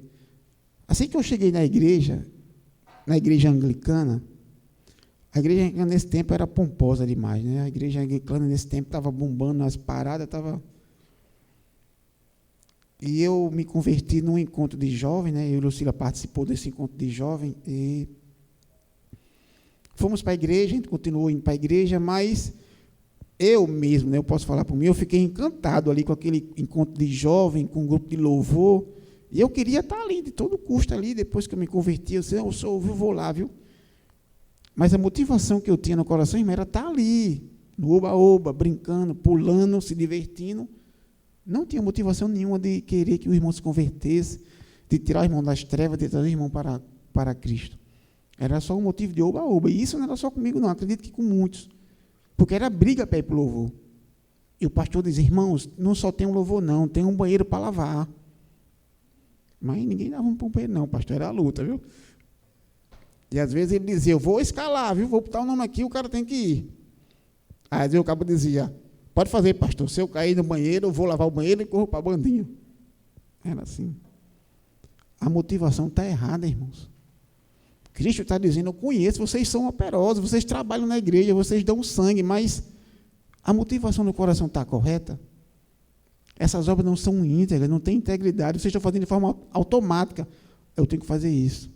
assim que eu cheguei na igreja anglicana, a igreja anglicana nesse tempo era pomposa demais, né? A igreja anglicana nesse tempo estava bombando nas paradas, estava... E eu me converti num encontro de jovem, né? Eu e Lucila participou desse encontro de jovem e fomos para a igreja, a gente continuou indo para a igreja, mas eu mesmo, né, eu posso falar por mim, eu fiquei encantado ali com aquele encontro de jovem, com um grupo de louvor, e eu queria estar ali, de todo custo ali, depois que eu me converti, eu disse, eu vou lá, viu? Mas a motivação que eu tinha no coração, irmão, era estar ali, no oba-oba, brincando, pulando, se divertindo. Não tinha motivação nenhuma de querer que o irmão se convertesse, de tirar o irmão das trevas, de trazer o irmão para Cristo. Era só um motivo de oba-oba. E isso não era só comigo, não. Acredito que com muitos. Porque era briga para ir para o louvor. E o pastor dizia, irmãos, não só tem um louvor, não, tem um banheiro para lavar. Mas ninguém dava um banheiro, não, pastor, era a luta, viu? E às vezes ele dizia, eu vou escalar, viu? Vou botar o nome aqui, o cara tem que ir. Aí às vezes o cabo dizia, pode fazer, pastor, se eu cair no banheiro, eu vou lavar o banheiro e corro para a bandinha. Era assim. A motivação está errada, irmãos. Cristo está dizendo, eu conheço, vocês são operosos, vocês trabalham na igreja, vocês dão sangue, mas a motivação do coração está correta? Essas obras não são íntegras, não têm integridade, vocês estão fazendo de forma automática. Eu tenho que fazer isso.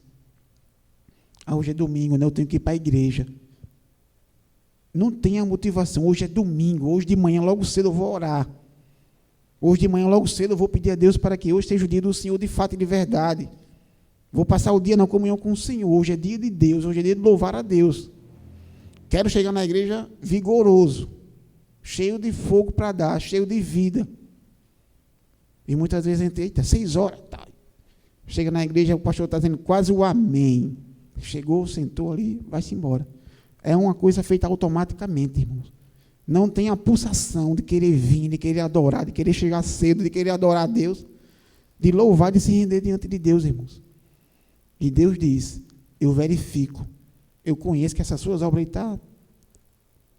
Hoje é domingo, né? Eu tenho que ir para a igreja. Não tem a motivação, hoje é domingo, hoje de manhã logo cedo eu vou orar. Hoje de manhã logo cedo eu vou pedir a Deus para que hoje seja o dia do Senhor de fato e de verdade. Vou passar o dia na comunhão com o Senhor, hoje é dia de Deus, hoje é dia de louvar a Deus. Quero chegar na igreja vigoroso, cheio de fogo para dar, cheio de vida. E muitas vezes a gente, eita, 6 horas, tá. Chega na igreja, o pastor está dizendo quase o amém. Chegou, sentou ali, vai-se embora. É uma coisa feita automaticamente, irmãos. Não tem a pulsação de querer vir, de querer adorar, de querer chegar cedo, de querer adorar a Deus, de louvar, de se render diante de Deus, irmãos. E Deus diz, eu verifico, eu conheço que essas suas obras estão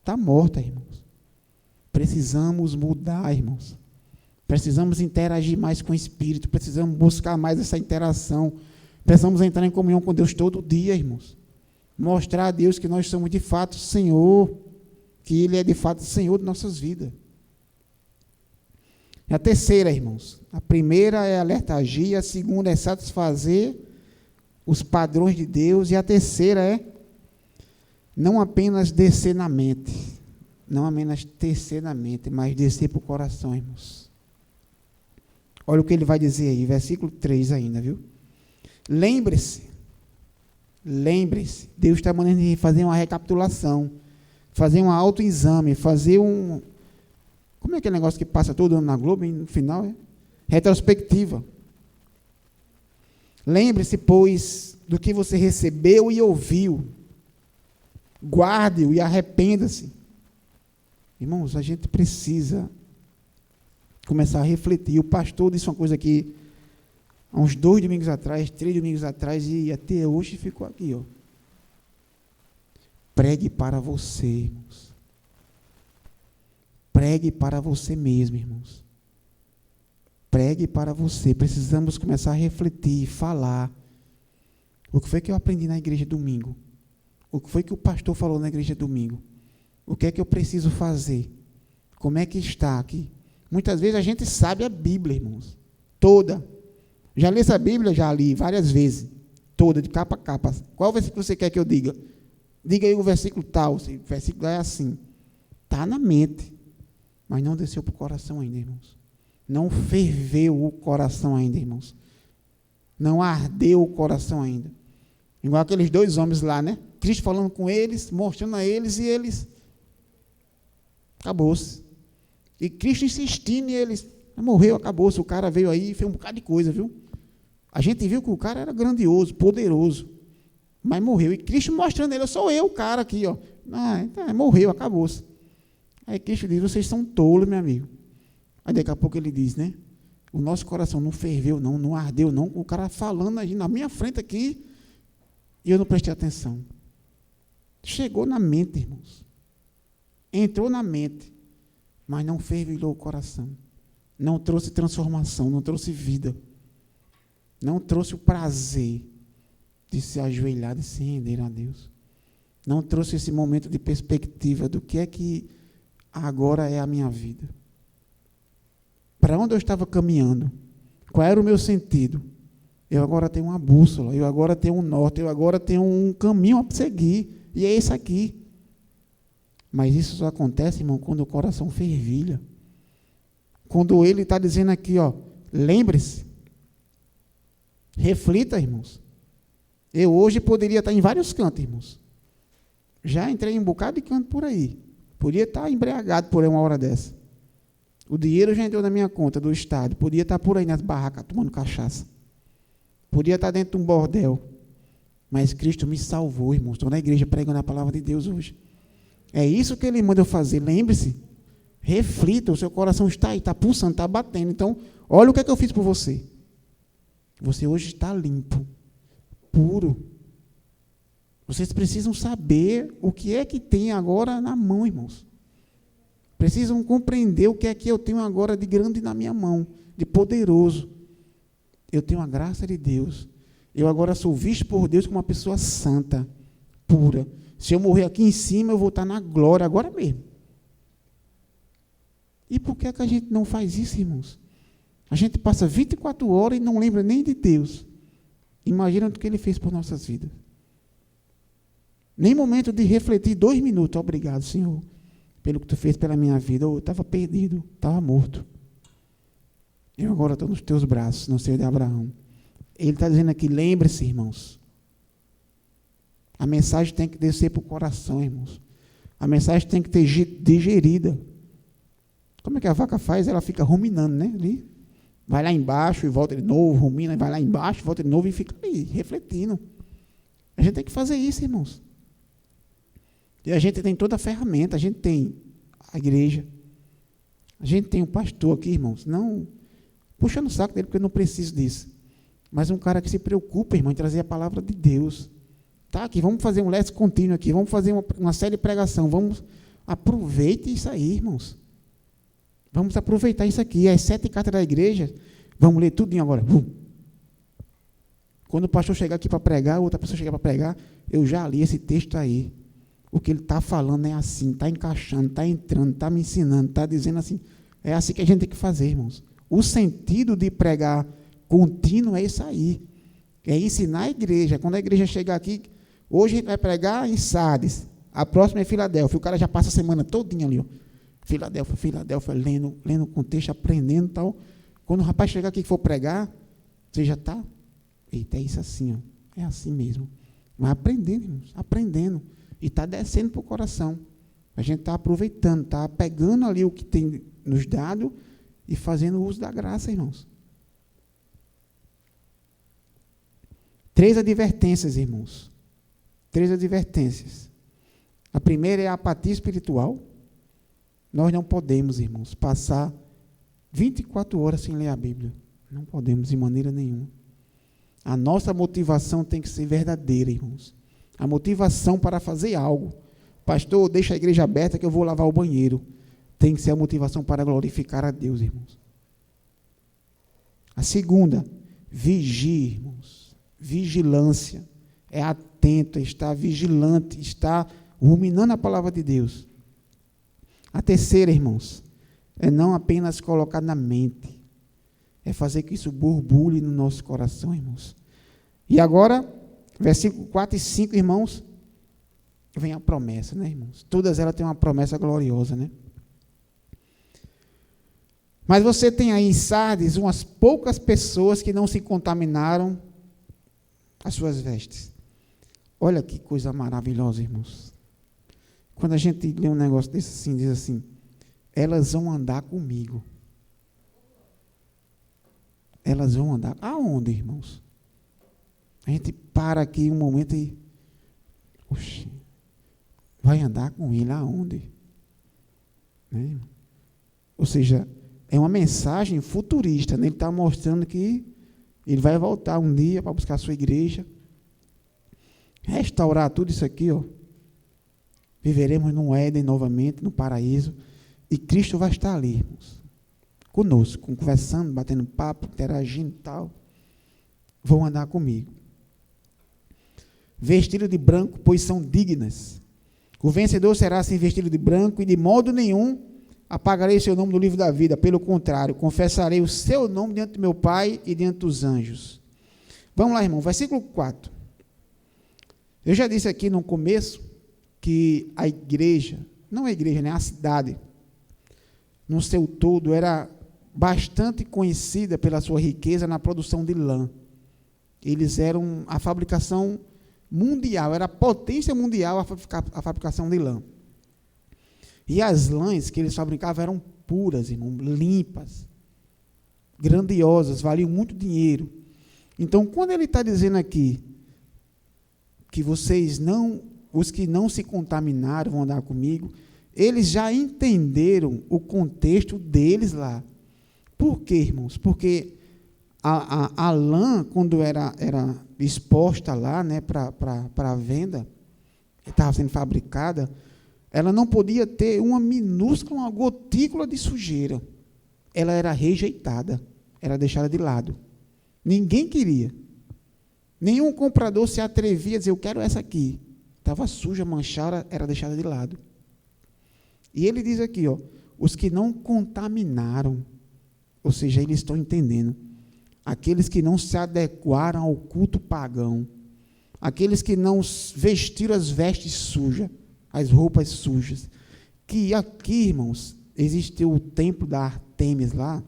Está morta, irmãos. Precisamos mudar, irmãos. Precisamos interagir mais com o Espírito, precisamos buscar mais essa interação, precisamos entrar em comunhão com Deus todo dia, irmãos. Mostrar a Deus que nós somos de fato Senhor, que Ele é de fato Senhor de nossas vidas. E a terceira, irmãos, a primeira é alertar agir, a segunda é satisfazer os padrões de Deus, e a terceira é não apenas descer na mente, mas descer para o coração, irmãos. Olha o que ele vai dizer aí, versículo 3 ainda, viu? Lembre-se, Deus está mandando fazer uma recapitulação, fazer um autoexame, fazer um... Como é aquele negócio que passa todo ano na Globo e no final é retrospectiva. Lembre-se, pois, do que você recebeu e ouviu. Guarde-o e arrependa-se. Irmãos, a gente precisa começar a refletir. O pastor disse uma coisa aqui, há uns 2 domingos atrás, 3 domingos atrás, e até hoje ficou aqui, ó. Pregue para você, irmãos. Pregue para você mesmo, irmãos. Pregue para você. Precisamos começar a refletir, falar. O que foi que eu aprendi na igreja domingo? O que foi que o pastor falou na igreja domingo? O que é que eu preciso fazer? Como é que está aqui? Muitas vezes a gente sabe a Bíblia, irmãos. Toda. Já li essa Bíblia? Já li várias vezes. Toda, de capa a capa. Qual versículo você quer que eu diga? Diga aí o versículo tal. O versículo é assim. Está na mente. Mas não desceu para o coração ainda, irmãos. Não ferveu o coração ainda, irmãos. Não ardeu o coração ainda. Igual aqueles 2 homens lá, né? Cristo falando com eles, mostrando a eles, e eles... Acabou-se. E Cristo insistindo, e eles... Morreu, acabou-se. O cara veio aí e fez um bocado de coisa, viu? A gente viu que o cara era grandioso, poderoso. Mas morreu. E Cristo mostrando ele, eu sou eu, o cara aqui, ó. Morreu, acabou-se. Aí Cristo diz, vocês são tolos, meu amigo. Aí daqui a pouco ele diz, né? O nosso coração não ferveu, não ardeu, não. O cara falando na minha frente aqui, e eu não prestei atenção. Chegou na mente, irmãos. Entrou na mente, mas não fervilhou o coração. Não trouxe transformação, não trouxe vida. Não trouxe o prazer de se ajoelhar, de se render a Deus. Não trouxe esse momento de perspectiva do que é que agora é a minha vida. Para onde eu estava caminhando? Qual era o meu sentido? Eu agora tenho uma bússola, eu agora tenho um norte, eu agora tenho um caminho a seguir, e é esse aqui. Mas isso só acontece, irmão, quando o coração fervilha. Quando ele está dizendo aqui, ó, lembre-se, reflita, irmãos. Eu hoje poderia estar em vários cantos, irmãos. Já entrei em um bocado de canto por aí. Podia estar embriagado por aí uma hora dessa. O dinheiro já entrou na minha conta do Estado. Podia estar por aí nas barracas tomando cachaça. Podia estar dentro de um bordel. Mas Cristo me salvou, irmãos. Estou na igreja pregando a palavra de Deus hoje. É isso que Ele manda eu fazer. Lembre-se. Reflita. O seu coração está aí, está pulsando, está batendo. Então, olha o que é que eu fiz por você. Você hoje está limpo, puro. Vocês precisam saber o que é que tem agora na mão, irmãos. Precisam compreender o que é que eu tenho agora de grande na minha mão, de poderoso. Eu tenho a graça de Deus. Eu agora sou visto por Deus como uma pessoa santa, pura. Se eu morrer aqui em cima, eu vou estar na glória agora mesmo. E por que é que a gente não faz isso, irmãos? A gente passa 24 horas e não lembra nem de Deus. Imagina o que Ele fez por nossas vidas. Nem momento de refletir 2 minutos. Obrigado, Senhor, pelo que Tu fez pela minha vida. Eu estava perdido, estava morto. Eu agora estou nos Teus braços, no seio de Abraão. Ele está dizendo aqui, lembre-se, irmãos. A mensagem tem que descer para o coração, irmãos. A mensagem tem que ter digerida. Como é que a vaca faz? Ela fica ruminando, né? Ali. Vai lá embaixo e volta de novo, rumina, vai lá embaixo, volta de novo e fica ali, refletindo. A gente tem que fazer isso, irmãos. E a gente tem toda a ferramenta, a gente tem a igreja, a gente tem um pastor aqui, irmãos, não puxando o saco dele, porque eu não preciso disso, mas um cara que se preocupa, irmão, em trazer a palavra de Deus. Tá aqui, vamos fazer um lesson contínuo aqui, vamos fazer uma série de pregação, vamos Aproveite isso aí, irmãos. Vamos aproveitar isso aqui. As 7 cartas da igreja, vamos ler tudinho agora. Quando o pastor chegar aqui para pregar, outra pessoa chegar para pregar, eu já li esse texto aí. O que ele está falando é assim, está encaixando, está entrando, está me ensinando, está dizendo assim. É assim que a gente tem que fazer, irmãos. O sentido de pregar contínuo é isso aí. É ensinar a igreja. Quando a igreja chegar aqui, hoje a gente vai pregar em Sardes, a próxima é Filadélfia. O cara já passa a semana todinha ali, ó. Filadélfia, lendo o contexto, aprendendo e tal. Quando o rapaz chegar aqui e for pregar, você já está, eita, é isso assim, ó. É assim mesmo. Mas aprendendo, irmãos, aprendendo. E está descendo para o coração. A gente está aproveitando, está pegando ali o que tem nos dado e fazendo uso da graça, irmãos. 3 advertências, irmãos. 3 advertências. A primeira é a apatia espiritual. Nós não podemos, irmãos, passar 24 horas sem ler a Bíblia. Não podemos de maneira nenhuma. A nossa motivação tem que ser verdadeira, irmãos. A motivação para fazer algo. Pastor, deixa a igreja aberta que eu vou lavar o banheiro. Tem que ser a motivação para glorificar a Deus, irmãos. A segunda, vigie, irmãos. Vigilância. É atento, está vigilante, está ruminando a palavra de Deus. A terceira, irmãos, é não apenas colocar na mente, é fazer que isso borbulhe no nosso coração, irmãos. E agora, versículo 4 e 5, irmãos, vem a promessa, né, irmãos? Todas elas têm uma promessa gloriosa, né? Mas você tem aí em Sardes umas poucas pessoas que não se contaminaram as suas vestes. Olha que coisa maravilhosa, irmãos. Quando a gente lê um negócio desse assim, diz assim, elas vão andar comigo. Elas vão andar. Aonde, irmãos? A gente para aqui um momento e... Oxi, vai andar com ele aonde? Né? Ou seja, é uma mensagem futurista, né? Ele está mostrando que ele vai voltar um dia para buscar a sua igreja, restaurar tudo isso aqui, ó. Viveremos no Éden novamente, no paraíso, e Cristo vai estar ali, irmãos, conosco, conversando, batendo papo, interagindo e tal. Vão andar comigo. Vestido de branco, pois são dignas. O vencedor será assim vestido de branco, e de modo nenhum apagarei seu nome do livro da vida. Pelo contrário, confessarei o seu nome diante do meu Pai e diante dos anjos. Vamos lá, irmão, versículo 4. Eu já disse aqui no começo que a igreja, não a igreja, né, a cidade, no seu todo, era bastante conhecida pela sua riqueza na produção de lã. Eles eram a fabricação mundial, era a potência mundial a fabricação de lã. E as lãs que eles fabricavam eram puras, irmão, limpas, grandiosas, valiam muito dinheiro. Então, quando ele está dizendo aqui que vocês não, os que não se contaminaram vão andar comigo, eles já entenderam o contexto deles lá. Por quê, irmãos? Porque a lã, quando era exposta lá, né, para venda, estava sendo fabricada, ela não podia ter uma minúscula, uma gotícula de sujeira. Ela era rejeitada, era deixada de lado. Ninguém queria. Nenhum comprador se atrevia a dizer, eu quero essa aqui. Estava suja, manchada, era deixada de lado. E ele diz aqui, ó, os que não contaminaram, ou seja, eles estão entendendo, aqueles que não se adequaram ao culto pagão, aqueles que não vestiram as vestes sujas, as roupas sujas, que aqui, irmãos, existe o templo da Artemis lá,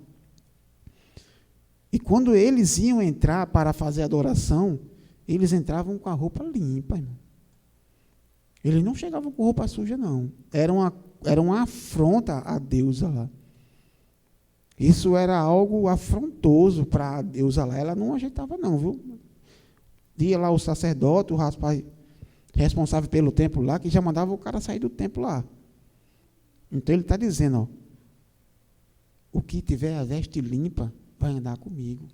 e quando eles iam entrar para fazer adoração, eles entravam com a roupa limpa, irmão. Eles não chegavam com roupa suja, não. Era uma afronta à deusa lá. Isso era algo afrontoso para a deusa lá. Ela não ajeitava, não, viu? Ia lá o sacerdote, o rapaz responsável pelo templo lá, que já mandava o cara sair do templo lá. Então ele está dizendo, ó, o que tiver a veste limpa vai andar comigo.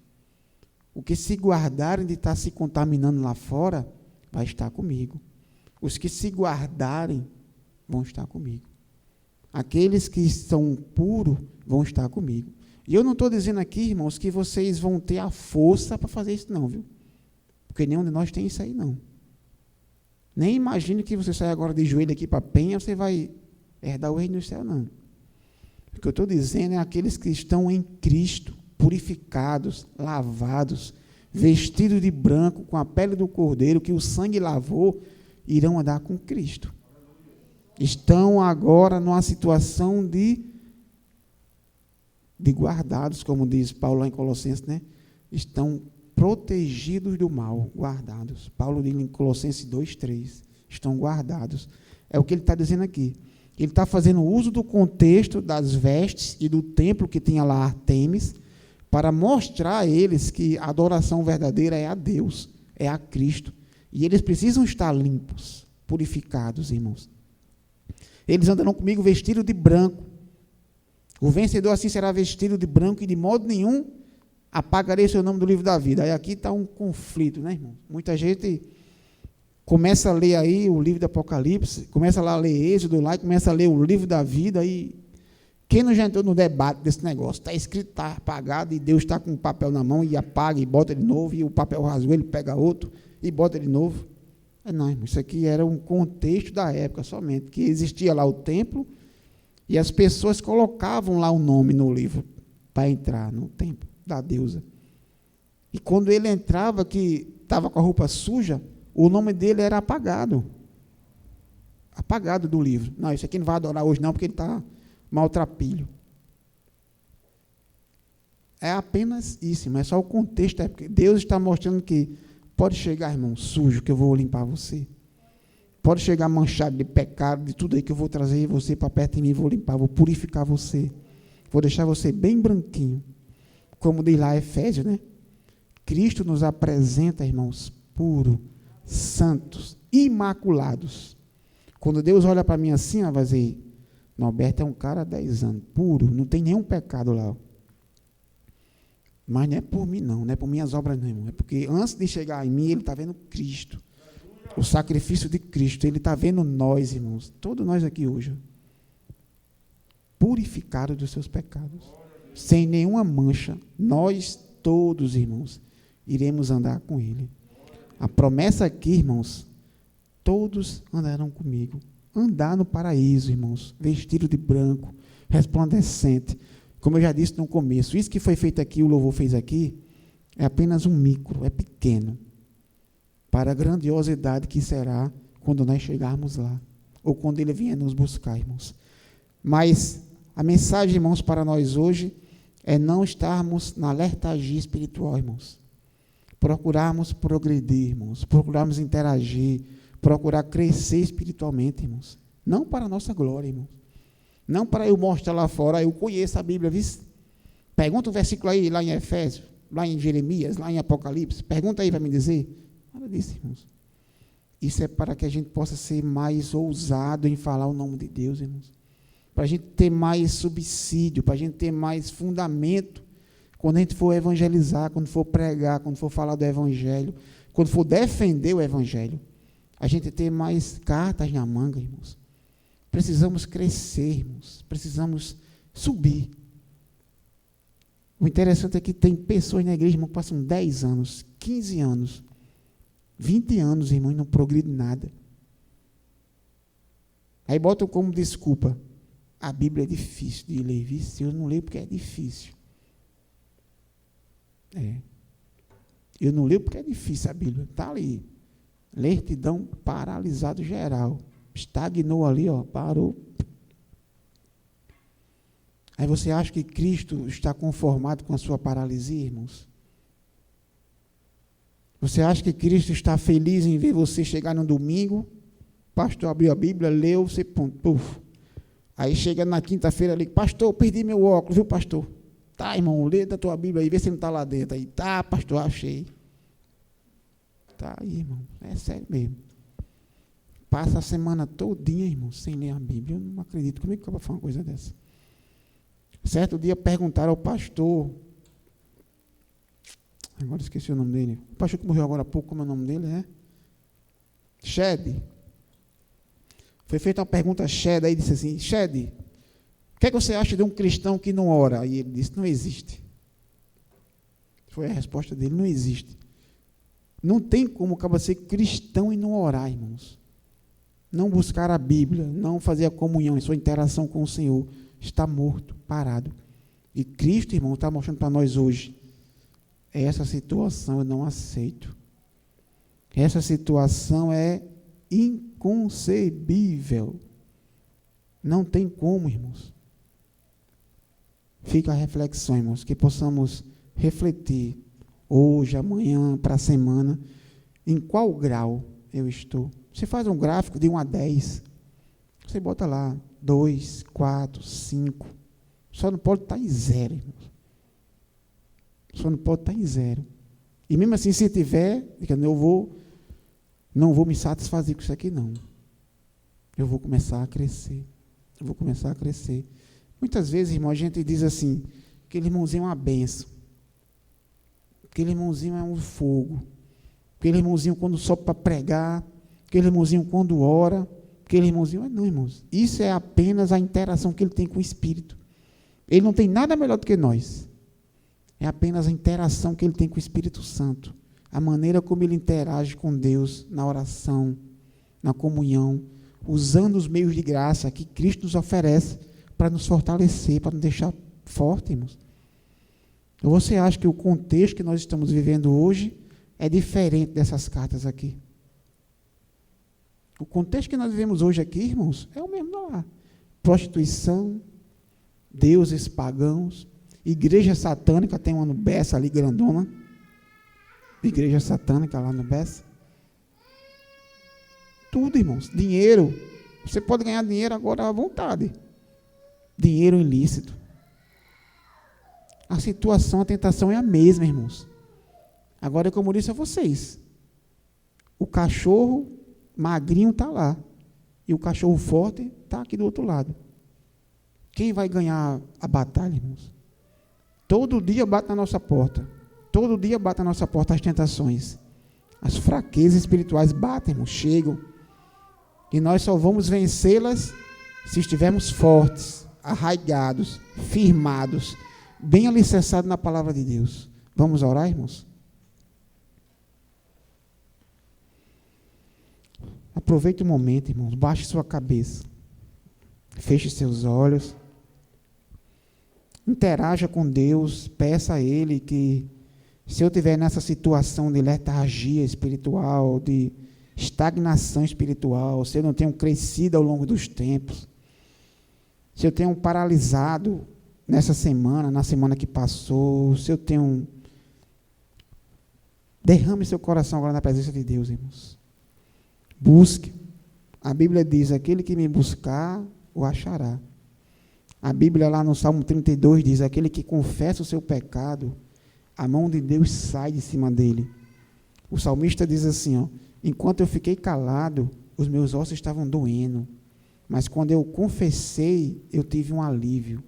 O que se guardarem de estar se contaminando lá fora, vai estar comigo. Os que se guardarem vão estar comigo. Aqueles que são puros vão estar comigo. E eu não estou dizendo aqui, irmãos, que vocês vão ter a força para fazer isso não, viu? Porque nenhum de nós tem isso aí, não. Nem imagine que você sai agora de joelho aqui para a penha, você vai herdar o reino do céu, não. O que eu estou dizendo é aqueles que estão em Cristo, purificados, lavados, vestidos de branco, com a pele do Cordeiro, que o sangue lavou, irão andar com Cristo. Estão agora numa situação de guardados, como diz Paulo lá em Colossenses, né? Estão protegidos do mal, guardados. Paulo diz em Colossenses 2:3, estão guardados. É o que ele está dizendo aqui. Ele está fazendo uso do contexto das vestes e do templo que tinha lá Artemis, para mostrar a eles que a adoração verdadeira é a Deus, é a Cristo. E eles precisam estar limpos, purificados, irmãos. Eles andarão comigo vestidos de branco. O vencedor assim será vestido de branco e de modo nenhum apagarei seu nome do livro da vida. Aí aqui está um conflito, né, irmão? Muita gente começa a ler aí o livro do Apocalipse, começa lá a ler Êxodo lá, e começa a ler o livro da vida, e quem não já entrou no debate desse negócio? Está escrito, está apagado, e Deus está com o papel na mão, e apaga, e bota de novo, e o papel rasgou, ele pega outro, e bota de novo. Não, irmão, isso aqui era um contexto da época somente, que existia lá o templo, e as pessoas colocavam lá o nome no livro, para entrar no templo da deusa. E quando ele entrava, que estava com a roupa suja, o nome dele era apagado. Apagado do livro. Não, isso aqui não vai adorar hoje não, porque ele está maltrapilho. É apenas isso, mas é só o contexto. É porque Deus está mostrando que pode chegar, irmão, sujo, que eu vou limpar você. Pode chegar manchado de pecado, de tudo aí que eu vou trazer você para perto de mim, vou limpar, vou purificar você. Vou deixar você bem branquinho. Como diz lá Efésios, né? Cristo nos apresenta, irmãos, puros, santos, imaculados. Quando Deus olha para mim assim, vai dizer, Norberto é um cara há 10 anos, puro, não tem nenhum pecado lá. Mas não é por mim não é por minhas obras não, irmão. É porque antes de chegar em mim, ele está vendo Cristo. O sacrifício de Cristo, ele está vendo nós, irmãos, todos nós aqui hoje, purificados dos seus pecados, sem nenhuma mancha, nós todos, irmãos, iremos andar com ele. A promessa aqui, irmãos, todos andarão comigo, andar no paraíso, irmãos, vestido de branco, resplandecente, como eu já disse no começo, isso que foi feito aqui, o louvor fez aqui, é apenas um micro, é pequeno, para a grandiosidade que será quando nós chegarmos lá, ou quando ele vier nos buscar, irmãos. Mas a mensagem, irmãos, para nós hoje é não estarmos na letargia espiritual, irmãos. Procurarmos progredir, irmãos, procurarmos interagir, procurar crescer espiritualmente, irmãos. Não para a nossa glória, irmãos. Não para eu mostrar lá fora, eu conheço a Bíblia, viu? Pergunta um versículo aí, lá em Efésios, lá em Jeremias, lá em Apocalipse. Pergunta aí para me dizer. Nada disso, irmãos. Isso é para que a gente possa ser mais ousado em falar o nome de Deus, irmãos. Para a gente ter mais subsídio, para a gente ter mais fundamento, quando a gente for evangelizar, quando for pregar, quando for falar do Evangelho, quando for defender o Evangelho, a gente ter mais cartas na manga, irmãos. Precisamos crescer, irmãos. Precisamos subir. O interessante é que tem pessoas na igreja, irmão, que passam 10 anos, 15 anos, 20 anos, irmão, e não progride nada. Aí botam como desculpa, a Bíblia é difícil de ler, viu? Eu não leio porque é difícil. Eu não leio porque é difícil a Bíblia. Está ali. Lertidão paralisado geral. Estagnou ali, ó, parou. Aí você acha que Cristo está conformado com a sua paralisia, irmãos? Você acha que Cristo está feliz em ver você chegar no domingo, o pastor abriu a Bíblia, leu, você puf. Aí chega na quinta-feira ali, pastor, perdi meu óculos, viu, pastor? Tá, irmão, lê da tua Bíblia aí, vê se não está lá dentro. Aí, tá, pastor, achei. Tá aí, irmão, é sério mesmo. Passa a semana todinha, irmão, sem ler a Bíblia. Eu não acredito, como é que eu vou falar uma coisa dessa? Certo dia perguntaram ao pastor, agora esqueci o nome dele, o pastor que morreu agora há pouco, como é o nome dele, né? Shed. Foi feita uma pergunta a Shed, aí disse assim, Shed, que é que você acha de um cristão que não ora? E ele disse, não existe. Foi a resposta dele, não existe. Não tem como acabar ser cristão e não orar, irmãos. Não buscar a Bíblia, não fazer a comunhão em sua interação com o Senhor. Está morto, parado. E Cristo, irmão, está mostrando para nós hoje. Essa situação eu não aceito. Essa situação é inconcebível. Não tem como, irmãos. Fica a reflexão, irmãos, que possamos refletir hoje, amanhã, para a semana, em qual grau eu estou. Você faz um gráfico de 1 a 10. Você bota lá 2, 4, 5. Só não pode estar em 0, irmãos. Só não pode estar em 0. E mesmo assim, se tiver, não vou me satisfazer com isso aqui, não. Eu vou começar a crescer. Eu vou começar a crescer. Muitas vezes, irmão, a gente diz assim, aquele irmãozinho é uma benção. Aquele irmãozinho é um fogo. Aquele irmãozinho quando sobe para pregar. Aquele irmãozinho quando ora. Aquele irmãozinho, não, irmãos. Isso é apenas a interação que ele tem com o Espírito. Ele não tem nada melhor do que nós. É apenas a interação que ele tem com o Espírito Santo. A maneira como ele interage com Deus na oração, na comunhão, usando os meios de graça que Cristo nos oferece para nos fortalecer, para nos deixar fortes, irmãos. Ou você acha que o contexto que nós estamos vivendo hoje é diferente dessas cartas aqui? O contexto que nós vivemos hoje aqui, irmãos, é o mesmo lá. Prostituição, deuses pagãos, igreja satânica, tem uma no Bessa ali, grandona. Igreja satânica lá no Bessa. Tudo, irmãos. Dinheiro. Você pode ganhar dinheiro agora à vontade. Dinheiro ilícito. A situação, a tentação é a mesma, irmãos. Agora, como eu disse a vocês, o cachorro magrinho está lá. E o cachorro forte está aqui do outro lado. Quem vai ganhar a batalha, irmãos? Todo dia bate na nossa porta. Todo dia bate na nossa porta as tentações. As fraquezas espirituais batem, irmãos, chegam. E nós só vamos vencê-las se estivermos fortes, arraigados, firmados, bem alicerçados na palavra de Deus. Vamos orar, irmãos? Aproveite o momento, irmãos. Baixe sua cabeça. Feche seus olhos. Interaja com Deus. Peça a Ele que, se eu estiver nessa situação de letargia espiritual, de estagnação espiritual, se eu não tenho crescido ao longo dos tempos, se eu tenho paralisado nessa semana, na semana que passou, se eu tenho... Derrame seu coração agora na presença de Deus, irmãos. Busque. A Bíblia diz, aquele que me buscar, o achará. A Bíblia lá no Salmo 32 diz, aquele que confessa o seu pecado, a mão de Deus sai de cima dele. O salmista diz assim, ó, enquanto eu fiquei calado, os meus ossos estavam doendo, mas quando eu confessei, eu tive um alívio.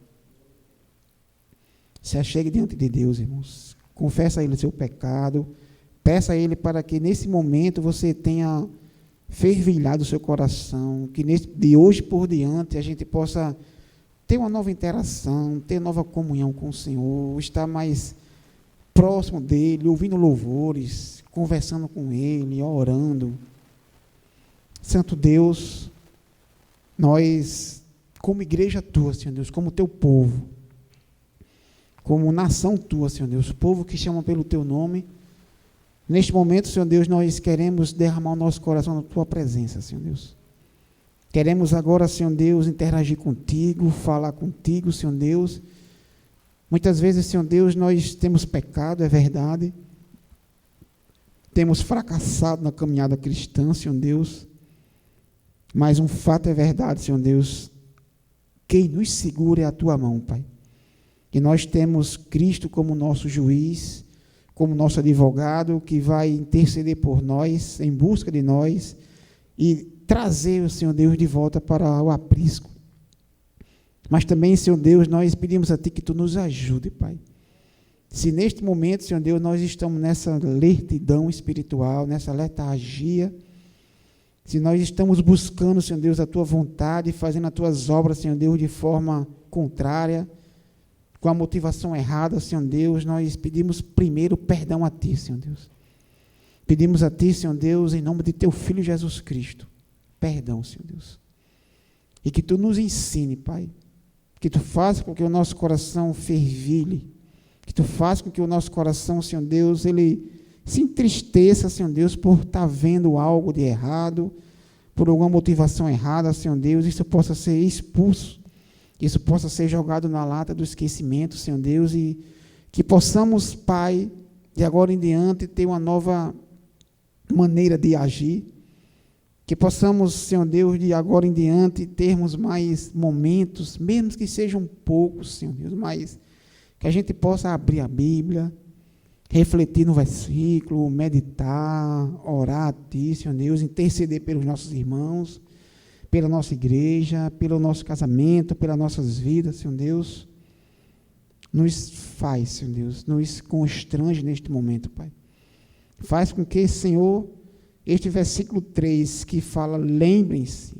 Se achegue diante de Deus, irmãos. Confessa a Ele o seu pecado, peça a Ele para que nesse momento você tenha fervilhado o seu coração, que de hoje por diante a gente possa ter uma nova interação, ter nova comunhão com o Senhor, estar mais próximo dEle, ouvindo louvores, conversando com Ele, orando. Santo Deus, nós, como igreja Tua, Senhor Deus, como Teu povo, como nação Tua, Senhor Deus, o povo que chama pelo Teu nome, neste momento, Senhor Deus, nós queremos derramar o nosso coração na Tua presença, Senhor Deus. Queremos agora, Senhor Deus, interagir contigo, falar contigo, Senhor Deus. Muitas vezes, Senhor Deus, nós temos pecado, é verdade. Temos fracassado na caminhada cristã, Senhor Deus. Mas um fato é verdade, Senhor Deus. Quem nos segura é a Tua mão, Pai. E nós temos Cristo como nosso juiz, como nosso advogado, que vai interceder por nós, em busca de nós, e trazer o Senhor Deus de volta para o aprisco. Mas também, Senhor Deus, nós pedimos a Ti que Tu nos ajude, Pai. Se neste momento, Senhor Deus, nós estamos nessa lertidão espiritual, nessa letargia, se nós estamos buscando, Senhor Deus, a Tua vontade, fazendo as Tuas obras, Senhor Deus, de forma contrária, com a motivação errada, Senhor Deus, nós pedimos primeiro perdão a Ti, Senhor Deus. Pedimos a Ti, Senhor Deus, em nome de Teu Filho Jesus Cristo, perdão, Senhor Deus. E que Tu nos ensine, Pai, que Tu faça com que o nosso coração fervilhe, que Tu faça com que o nosso coração, Senhor Deus, ele se entristeça, Senhor Deus, por estar vendo algo de errado, por alguma motivação errada, Senhor Deus, isso possa ser expulso, isso possa ser jogado na lata do esquecimento, Senhor Deus, e que possamos, Pai, de agora em diante, ter uma nova maneira de agir, que possamos, Senhor Deus, de agora em diante, termos mais momentos, mesmo que sejam poucos, Senhor Deus, mas que a gente possa abrir a Bíblia, refletir no versículo, meditar, orar a Ti, Senhor Deus, interceder pelos nossos irmãos, pela nossa igreja, pelo nosso casamento, pelas nossas vidas, Senhor Deus. Nos faz, Senhor Deus, nos constrange neste momento, Pai. Faz com que, Senhor, este versículo 3 que fala, lembrem-se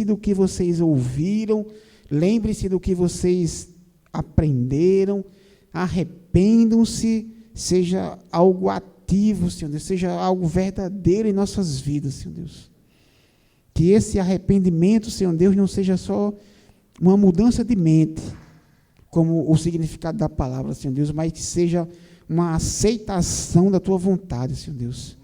do que vocês ouviram, lembrem-se do que vocês aprenderam, arrependam-se, seja algo ativo, Senhor Deus, seja algo verdadeiro em nossas vidas, Senhor Deus. Que esse arrependimento, Senhor Deus, não seja só uma mudança de mente, como o significado da palavra, Senhor Deus, mas que seja uma aceitação da Tua vontade, Senhor Deus.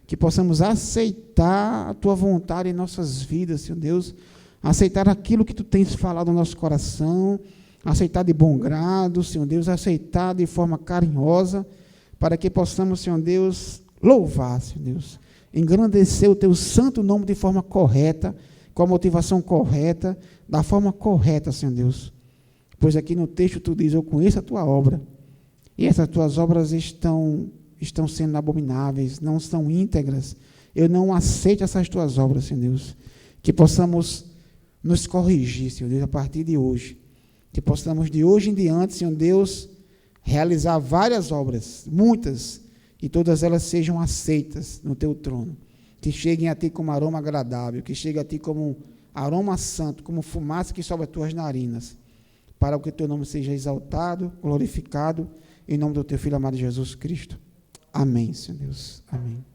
Que possamos aceitar a Tua vontade em nossas vidas, Senhor Deus, aceitar aquilo que Tu tens falado no nosso coração, aceitar de bom grado, Senhor Deus, aceitar de forma carinhosa, para que possamos, Senhor Deus, louvar, Senhor Deus, engrandecer o Teu santo nome de forma correta, com a motivação correta, da forma correta, Senhor Deus. Pois aqui no texto Tu diz, eu conheço a Tua obra, e essas Tuas obras estão sendo abomináveis, não são íntegras, eu não aceito essas Tuas obras, Senhor Deus, que possamos nos corrigir, Senhor Deus, a partir de hoje, que possamos de hoje em diante, Senhor Deus, realizar várias obras, muitas, e todas elas sejam aceitas no Teu trono, que cheguem a Ti como aroma agradável, que cheguem a Ti como aroma santo, como fumaça que sobe as Tuas narinas, para que o Teu nome seja exaltado, glorificado, em nome do Teu Filho amado Jesus Cristo. Amém, Senhor Deus. Amém.